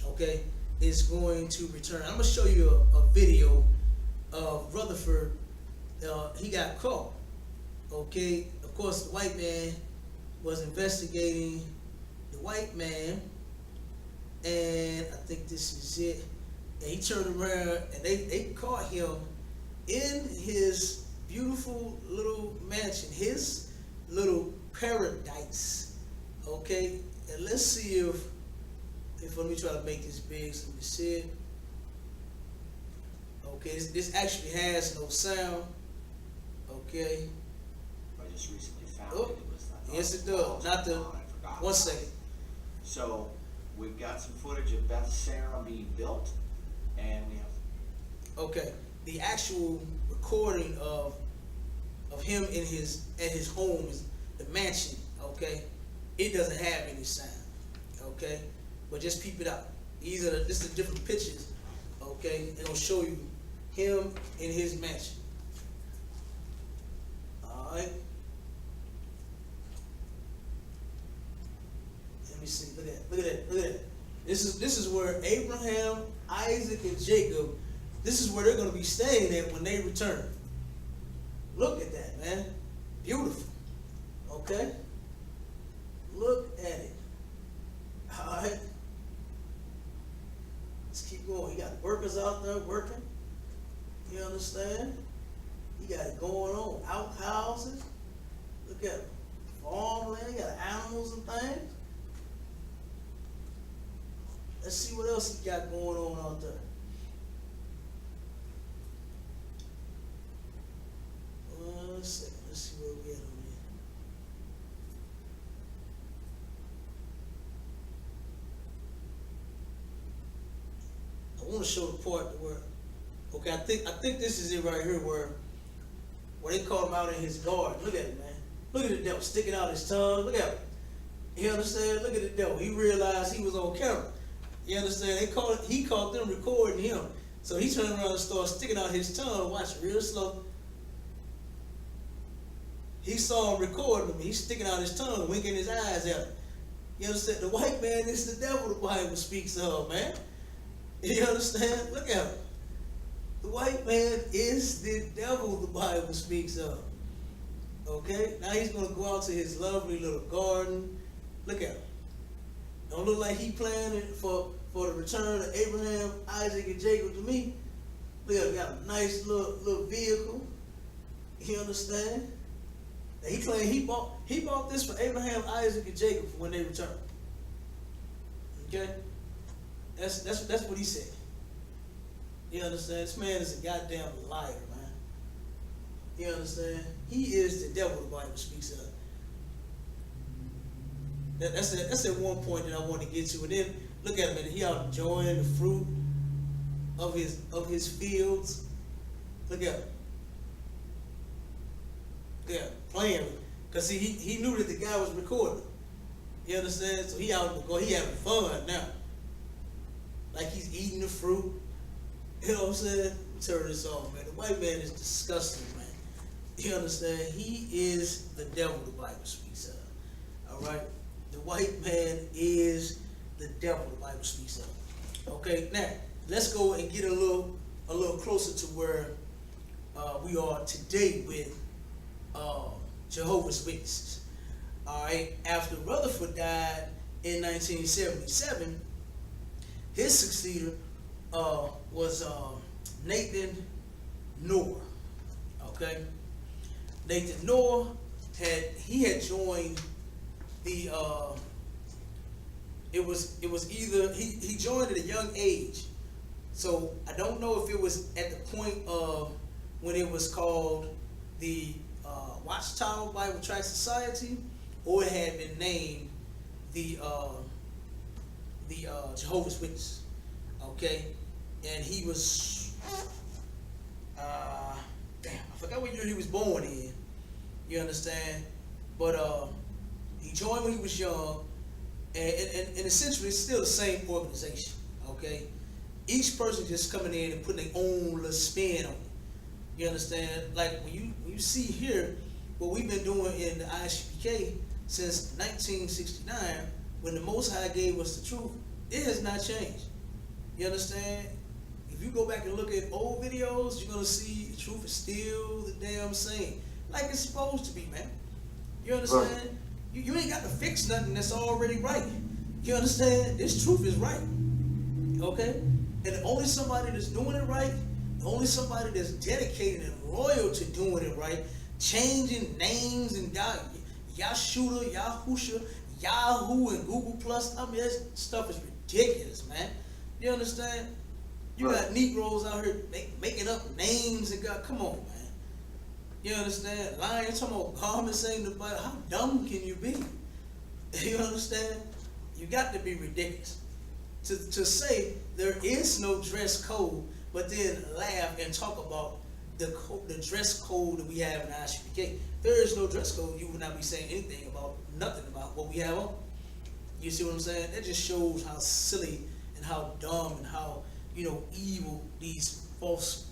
S2: okay, is going to return. I'm going to show you a video of Rutherford. He got caught, okay? Of course, the white man was investigating the white man, and I think this is it. And he turned around and they caught him in his beautiful little mansion, his little paradise. Okay, and let's see if let me try to make this big so we can see it. Okay, this actually has no sound. Okay.
S5: I just recently found
S2: Oh,
S5: it. It was like,
S2: yes, it does. Not the.
S5: I forgot.
S2: One second.
S5: So we've got some footage of Beth Sarah being built, and we have.
S2: Okay, the actual recording of him in at his home is the mansion. Okay, it doesn't have any sound. Okay, but just peep it out. These are this is different pictures. Okay, and it'll show you him in his mansion. All right. Let me see. Look at that. Look at that. Look at that. This is where Abraham, Isaac, and Jacob. This is where they're going to be staying at when they return. Look at that, man. Beautiful. Okay. Look at it. All right. Let's keep going. You got workers out there working. You understand? understand? He got it going on. Outhouses. Look at him. Farmland. He got animals and things. Let's see what else he got going on out there. One second. Let's see where we at on here. I want to show the part where, okay, I think this is it right here where they call him out in his garden. Look at it, man. Look at the devil sticking out his tongue. Look at him. You understand? Look at the devil. He realized he was on camera. You understand? He caught them recording him. So he turned around and started sticking out his tongue. Watch it real slow. He saw him recording him. He's sticking out his tongue, winking his eyes at him. You understand? The white man is the devil the Bible speaks of, man. You understand? Look at him. The white man is the devil the Bible speaks of. Okay? Now he's going to go out to his lovely little garden. Look at him. Don't look like he planned for the return of Abraham, Isaac, and Jacob to me. Look at him. Got a nice little vehicle. You understand? Now he claimed he bought this for Abraham, Isaac, and Jacob for when they return. Okay? That's what he said. You understand? This man is a goddamn liar, man. You understand? He is the devil the Bible speaks of. That's at one point that I want to get to. And then look at him, man. He out enjoying the fruit of his fields. Look at him. Yeah, playing. Because see, he knew that the guy was recording. You understand? So he out he having fun now. Like he's eating the fruit. You know what I'm saying? Turn this off, man. The white man is disgusting, man. You understand? He is the devil the Bible speaks of. All right? The white man is the devil the Bible speaks of. Okay, now let's go and get a little closer to where we are today with Jehovah's Witnesses. All right, after Rutherford died in 1977, his successor was Nathan Noor. Okay, Nathan Noor had joined the it was either he joined at a young age, so I don't know if it was at the point of when it was called the Watchtower Bible Tract Society, or it had been named the Jehovah's Witnesses. Okay, and he was damn, I forgot what year he was born in. You understand? But he joined when he was young, and essentially it's still the same organization. Okay, each person just coming in and putting their own little spin on it. You understand? Like when you see here, what we've been doing in the I.S.U.P.K. since 1969, when the Most High gave us the truth, it has not changed. You understand? If you go back and look at old videos, you're gonna see the truth is still the damn same, like it's supposed to be, man. You understand? Right. You ain't got to fix nothing that's already right. You understand? This truth is right. Okay? And the only somebody that's doing it right, the only somebody that's dedicated and loyal to doing it right, changing names and Yashuda, Yahusha, Yahoo, and Google Plus. I mean, that stuff is ridiculous, man. You understand? You got Negroes out here making up names and God, come on, man. You understand? Lying, talking about garments ain't the Bible. How dumb can you be? You understand? You got to be ridiculous. To say there is no dress code, but then laugh and talk about the dress code that we have in I.S.U.P.K. There is no dress code. You would not be saying anything about nothing about what we have on. You see what I'm saying? That just shows how silly and how dumb and how evil these false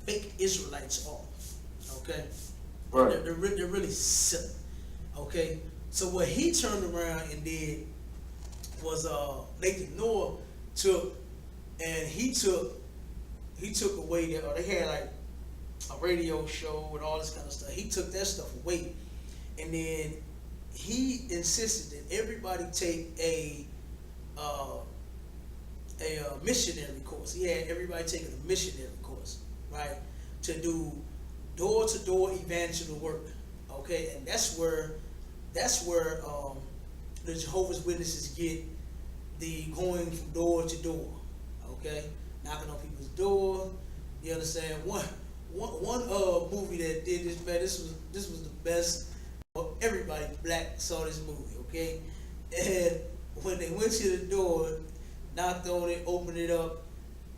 S2: fake Israelites are. Okay, right. They're really silly. Okay, so what he turned around and did was Nathan Noor took away that, or they had like a radio show and all this kind of stuff. He took that stuff away, and then he insisted that everybody take a missionary course. He had everybody taking a missionary course, right? to do door-to-door evangelical work. Okay, and that's where the Jehovah's Witnesses get the going from door to door. Okay, knocking on people's door. You understand? One movie that did this, man. This was the best. Everybody black saw this movie. Okay, and when they went to the door, knocked on it, opened it up,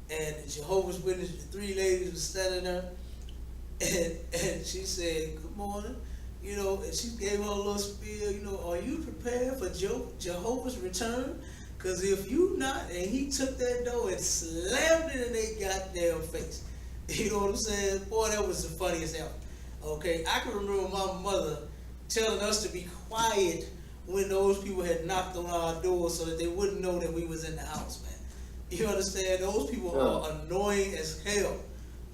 S2: and the Jehovah's Witnesses, the three ladies were standing there, and she said, "Good morning," you know, and she gave her a little spiel, you know, "Are you prepared for Jehovah's return? Because if you not," and he took that door and slammed it in their goddamn face. You know what I'm saying? Boy, that was the funniest ever. Okay, I can remember my mother telling us to be quiet when those people had knocked on our door so that they wouldn't know that we was in the house, man. You understand? Those people are annoying as hell.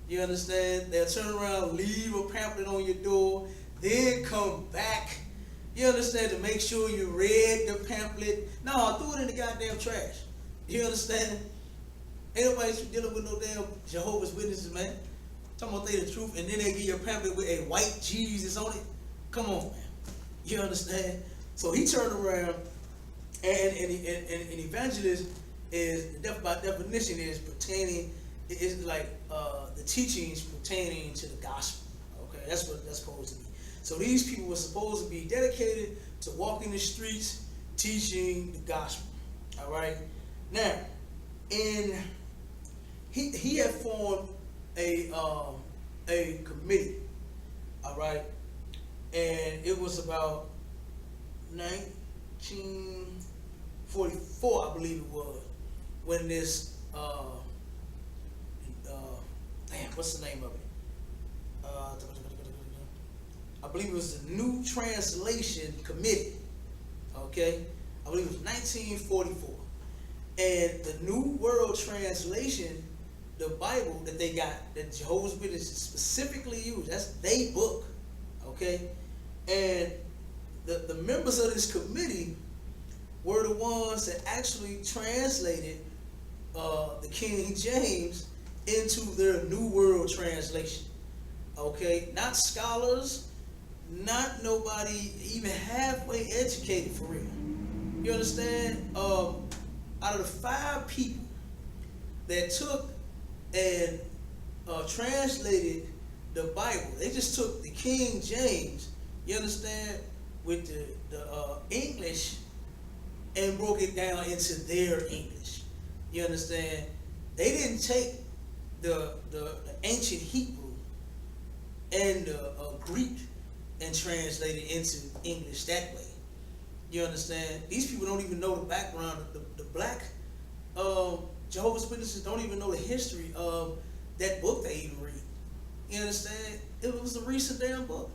S2: You understand? They'll turn around, leave a pamphlet on your door, then come back. You understand? To make sure you read the pamphlet. No, I threw it in the goddamn trash. You understand? Ain't nobody dealing with no damn Jehovah's Witnesses, man. Talking about they the truth, and then they give you a pamphlet with a white Jesus on it. Come on, man. You understand? So he turned around, and an evangelist is, by definition, is pertaining, is like the teachings pertaining to the gospel. Okay, that's what that's supposed to be. So these people were supposed to be dedicated to walking the streets, teaching the gospel. All right. Now, he had formed a committee. All right, and it was about 1944, I believe it was, when this what's the name of it? I believe it was the New Translation Committee. Okay, I believe it was 1944, and the New World Translation, the Bible that they got, that Jehovah's Witnesses specifically used, that's their book. Okay, and the members of this committee were the ones that actually translated the King James into their New World Translation. Okay, not scholars, not nobody even halfway educated for real. You understand? Out of the 5 people that took and translated the Bible, they just took the King James, you understand, with the English, and broke it down into their English. You understand? They didn't take the ancient Hebrew and the Greek and translate it into English that way. You understand? These people don't even know the background. The black Jehovah's Witnesses don't even know the history of that book they even read. You understand? It was a recent damn book.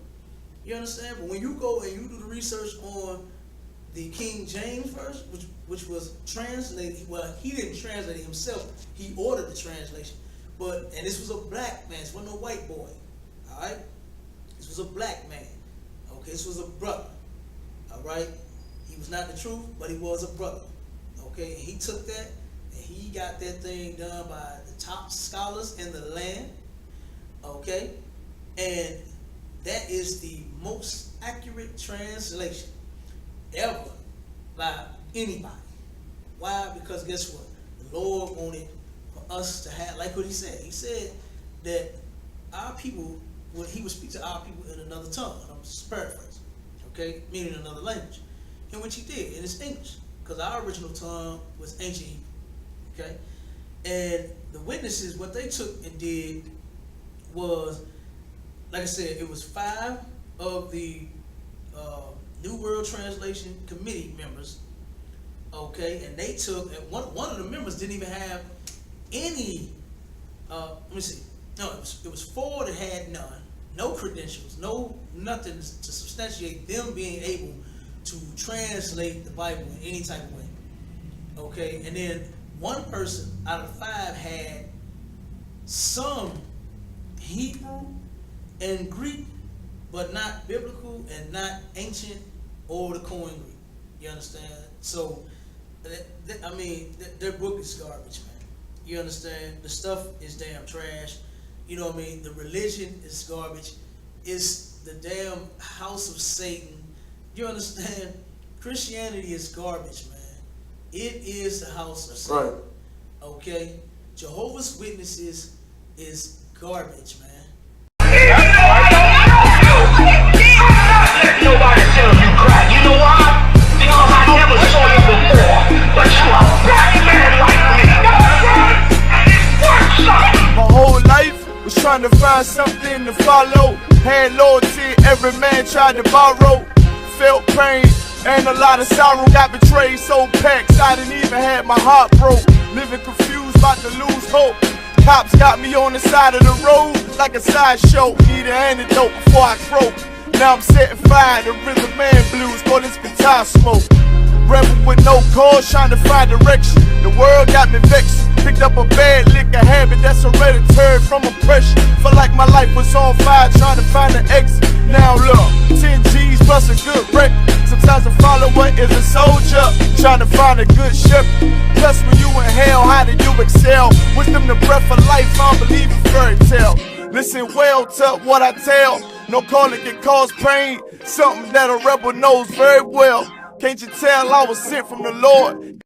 S2: You understand? But when you go and you do the research on the King James version, which was translated, well, he didn't translate it himself. He ordered the translation. And this was a black man. This wasn't a white boy. All right? This was a black man. Okay? This was a brother. All right? He was not the truth, but he was a brother. Okay? And he took that, and he got that thing done by the top scholars in the land. Okay? And that is the most accurate translation ever by anybody. Why? Because guess what? The Lord wanted for us to have, like what he said. He said that our people, when he would speak to our people in another tongue, and I'm just paraphrasing, okay, meaning another language, in which he did, and it's English, because our original tongue was ancient Hebrew, okay? And the witnesses, what they took and did was, like I said, it was 5 of the New World Translation Committee members, okay, and they took, and one of the members didn't even have any, let me see, no, it was 4 that had none, no credentials, nothing to substantiate them being able to translate the Bible in any type of way, okay, and then one person out of 5 had some Hebrew and Greek, but not biblical and not ancient or the Koine Greek. You understand? So, their book is garbage, man. You understand? The stuff is damn trash. You know what I mean? The religion is garbage. It's the damn house of Satan. You understand? Christianity is garbage, man. It is the house of Satan.
S4: Right.
S2: Okay? Jehovah's Witnesses is garbage, man.
S6: Nobody tell you cry. You know why? Because I never saw you before. But you a black man like me. And it works something.
S7: My whole life was trying to find something to follow. Had loyalty, every man tried to borrow. Felt pain and a lot of sorrow. Got betrayed, sold packs, I didn't even have my heart broke. Living confused, about to lose hope. Cops got me on the side of the road like a sideshow. Need an antidote before I croak. Now I'm setting fire to rhythm man blues, boy, this guitar smoke. Rebel with no cause, trying to find direction. The world got me vexed. Picked up a bad liquor habit that's hereditary from oppression. Felt like my life was on fire, trying to find an exit. Now look, 10 G's plus a good wreck. Sometimes a follower is a soldier, trying to find a good shepherd. Plus when you in hell, how did you excel? Wisdom the breath of life, I don't believe in fairy tale. Listen well to what I tell. No calling can cause pain, something that a rebel knows very well. Can't you tell I was sent from the Lord?